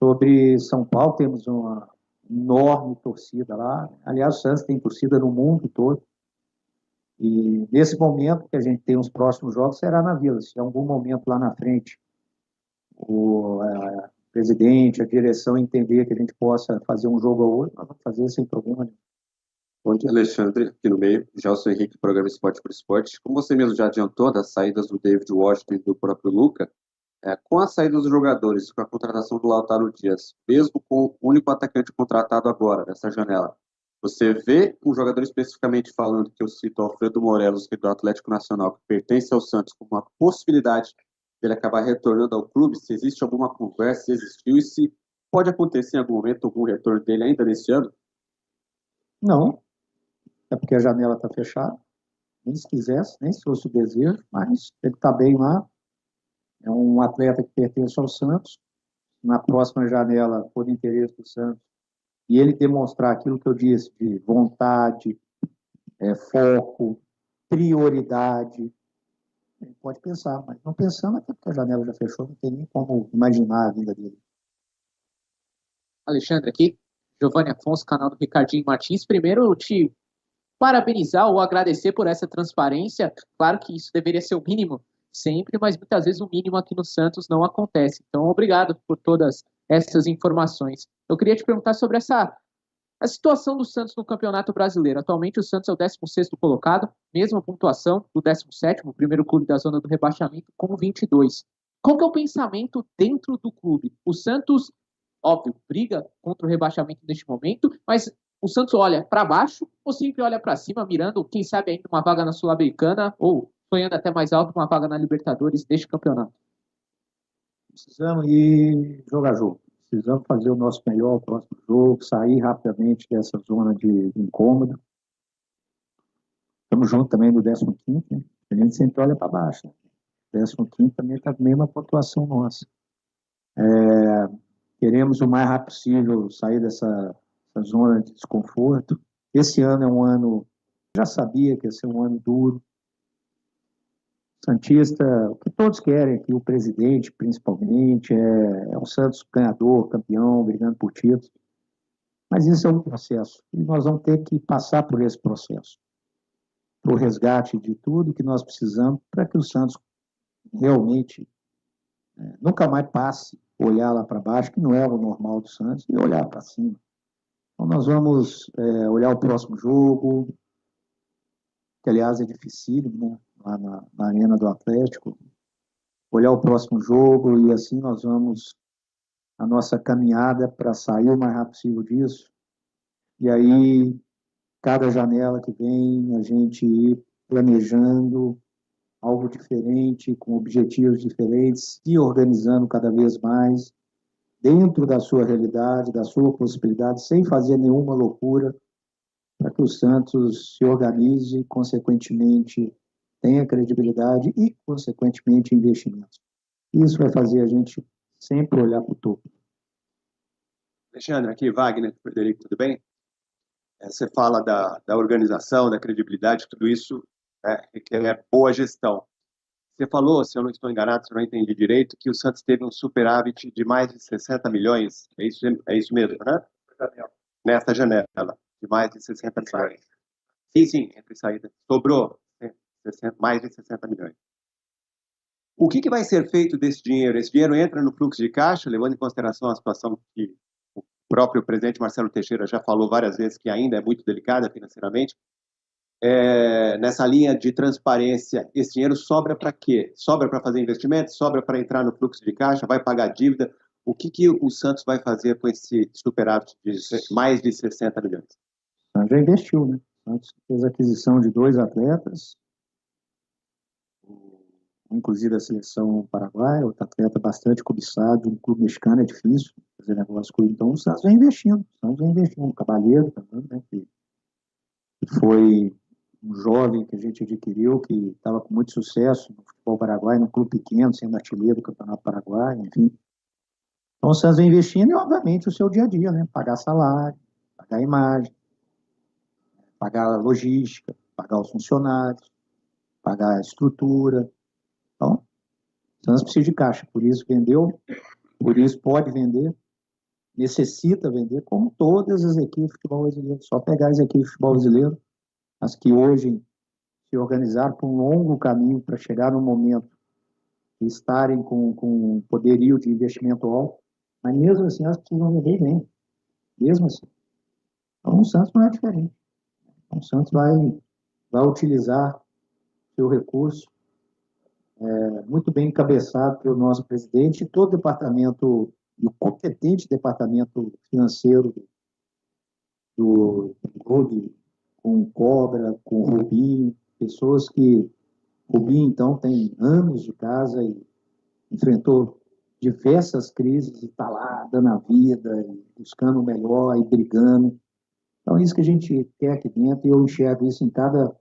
Sobre São Paulo, temos uma enorme torcida lá. Aliás, o Santos tem torcida no mundo todo. E nesse momento que a gente tem os próximos jogos, será na Vila. Se em algum momento lá na frente o presidente, a direção entender que a gente possa fazer um jogo ou outro, nós vamos fazer sem problema nenhum. Bom dia, Alexandre, aqui no meio. Gelson Henrique, programa Esporte por Esporte. Como você mesmo já adiantou das saídas do David Washington e do próprio Luca, com a saída dos jogadores, com a contratação do Lautaro Dias, mesmo com o único atacante contratado agora, nessa janela, Você vê um jogador especificamente falando, que eu cito Alfredo Morelos, que é do Atlético Nacional, que pertence ao Santos, como uma possibilidade dele acabar retornando ao clube? Se existe alguma conversa, se existiu, e se pode acontecer em algum momento algum retorno dele ainda nesse ano? Não, é porque a janela está fechada. Nem se quisesse, nem se fosse o desejo, mas ele está bem lá. É um atleta que pertence ao Santos. Na próxima janela, por interesse do Santos, e ele demonstrar aquilo que eu disse, de vontade, foco, prioridade, ele pode pensar, mas não pensando, até porque a janela já fechou, não tem nem como imaginar a vinda dele. Alexandre aqui, Giovanni Afonso, canal do Ricardinho Martins. Primeiro, te parabenizar ou agradecer por essa transparência. Claro que isso deveria ser o mínimo sempre, mas muitas vezes o mínimo aqui no Santos não acontece. Então, obrigado por todas essas informações. Eu queria te perguntar sobre a situação do Santos no Campeonato Brasileiro. Atualmente o Santos é o 16º colocado, mesma pontuação do 17º, o primeiro clube da zona do rebaixamento, com 22. Qual que é o pensamento dentro do clube? O Santos, óbvio, briga contra o rebaixamento neste momento, mas o Santos olha para baixo ou sempre olha para cima, mirando, quem sabe, ainda uma vaga na Sul-Americana ou sonhando até mais alto uma vaga na Libertadores deste campeonato? Precisamos ir jogar jogo. Precisamos fazer o nosso melhor no próximo jogo, sair rapidamente dessa zona de incômodo. Estamos juntos também do 15º, né? A gente sempre olha para baixo. Né? 15º também está com a mesma pontuação nossa. Queremos o mais rápido possível sair dessa zona de desconforto. Esse ano é um ano, já sabia que ia ser um ano duro. Santista, o que todos querem aqui, o presidente principalmente, é um Santos ganhador, campeão, brigando por títulos. Mas isso é um processo, e nós vamos ter que passar por esse processo, para o resgate de tudo que nós precisamos, para que o Santos realmente nunca mais passe, olhar lá para baixo, que não é o normal do Santos, e olhar para cima. Então nós vamos olhar o próximo jogo, que aliás é dificílimo, né? Lá na Arena do Atlético, olhar o próximo jogo, e assim nós vamos a nossa caminhada para sair o mais rápido possível disso, e aí cada janela que vem a gente ir planejando algo diferente, com objetivos diferentes, e organizando cada vez mais dentro da sua realidade, da sua possibilidade, sem fazer nenhuma loucura, para que o Santos se organize e, consequentemente, tenha credibilidade e, consequentemente, investimentos. Isso vai fazer a gente sempre olhar para o topo. Alexandre, aqui, Wagner, Frederico, tudo bem? Você fala da organização, da credibilidade, tudo isso requer boa gestão. Você falou, se eu não estou enganado, se eu não entendi direito, que o Santos teve um superávit de mais de 60 milhões, é isso mesmo, né? Nessa janela, de mais de 60 milhões. Sim, entre saídas. Sobrou mais de 60 milhões. O que vai ser feito desse dinheiro? Esse dinheiro entra no fluxo de caixa, levando em consideração a situação que o próprio presidente Marcelo Teixeira já falou várias vezes, que ainda é muito delicada financeiramente. Nessa linha de transparência, esse dinheiro sobra para quê? Sobra para fazer investimentos? Sobra para entrar no fluxo de caixa? Vai pagar dívida? O que o Santos vai fazer com esse superávit de mais de 60 milhões? Já investiu, né? O Santos fez a aquisição de 2 atletas, inclusive a seleção paraguaia, outro atleta bastante cobiçado, um clube mexicano é difícil fazer negócio com ele, então o Santos vem investindo. O Cabalheiro também, né, que foi um jovem que a gente adquiriu, que estava com muito sucesso no futebol paraguaio, num clube pequeno, sendo artilheiro do Campeonato Paraguaio, enfim. Então o Santos vem investindo e, obviamente, o seu dia a dia, né? Pagar salário, pagar imagem, pagar logística, pagar os funcionários, pagar a estrutura. Então, o Santos precisa de caixa, por isso vendeu, por isso pode vender, necessita vender, como todas as equipes de futebol brasileiro. Só pegar as equipes de futebol brasileiro, as que hoje se organizaram por um longo caminho para chegar no momento de estarem com um poderio de investimento alto, mas mesmo assim elas precisam vender bem, mesmo assim. Então o Santos não é diferente. Então, o Santos vai utilizar seu recurso muito bem encabeçado pelo nosso presidente e todo o departamento, e o competente departamento financeiro do clube, com o Cobra, com o Rubinho, pessoas que... Rubinho, então, tem anos de casa e enfrentou diversas crises e está lá dando a vida, buscando o melhor e brigando. Então, é isso que a gente quer aqui dentro e eu enxergo isso em cada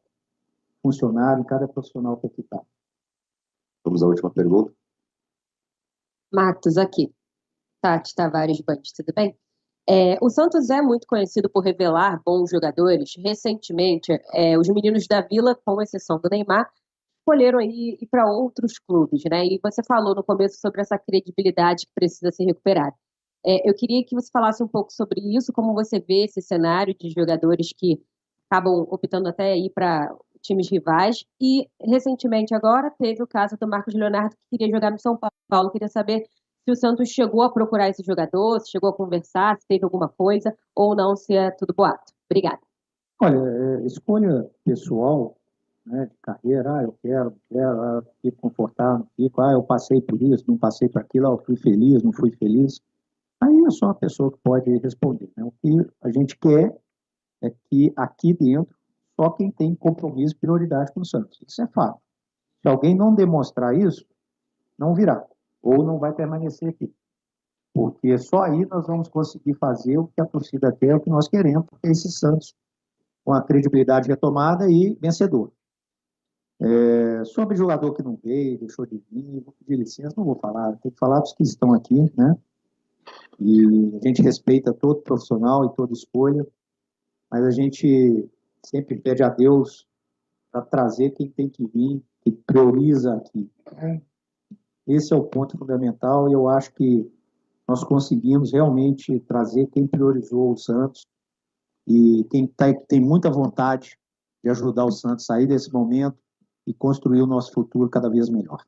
funcionário, em cada profissional que aqui está. Vamos à última pergunta. Matos, aqui. Tati Tavares Band, tudo bem? O Santos é muito conhecido por revelar bons jogadores. Recentemente, os meninos da Vila, com exceção do Neymar, escolheram ir para outros clubes, né? E você falou no começo sobre essa credibilidade que precisa ser recuperada. Eu queria que você falasse um pouco sobre isso, como você vê esse cenário de jogadores que acabam optando até ir para times rivais. E, recentemente agora, teve o caso do Marcos Leonardo, que queria jogar no São Paulo. Queria saber se o Santos chegou a procurar esse jogador, se chegou a conversar, se teve alguma coisa, ou não, se é tudo boato. Obrigada. Olha, escolha pessoal, né, de carreira, eu quero, fico confortável, eu passei por isso, não passei por aquilo, eu fui feliz, não fui feliz. Aí é só uma pessoa que pode responder, né? O que a gente quer é que aqui dentro, só quem tem compromisso e prioridade com o Santos. Isso é fato. Se alguém não demonstrar isso, não virá, ou não vai permanecer aqui. Porque só aí nós vamos conseguir fazer o que a torcida quer, o que nós queremos, porque esse Santos com a credibilidade retomada e vencedor. Sobre jogador que não veio, deixou de vir, vou pedir licença, não vou falar, tem que falar dos que estão aqui, né? E a gente respeita todo profissional e toda escolha, mas a gente sempre pede a Deus para trazer quem tem que vir, que prioriza aqui. Esse é o ponto fundamental e eu acho que nós conseguimos realmente trazer quem priorizou o Santos e quem tem muita vontade de ajudar o Santos a sair desse momento e construir o nosso futuro cada vez melhor.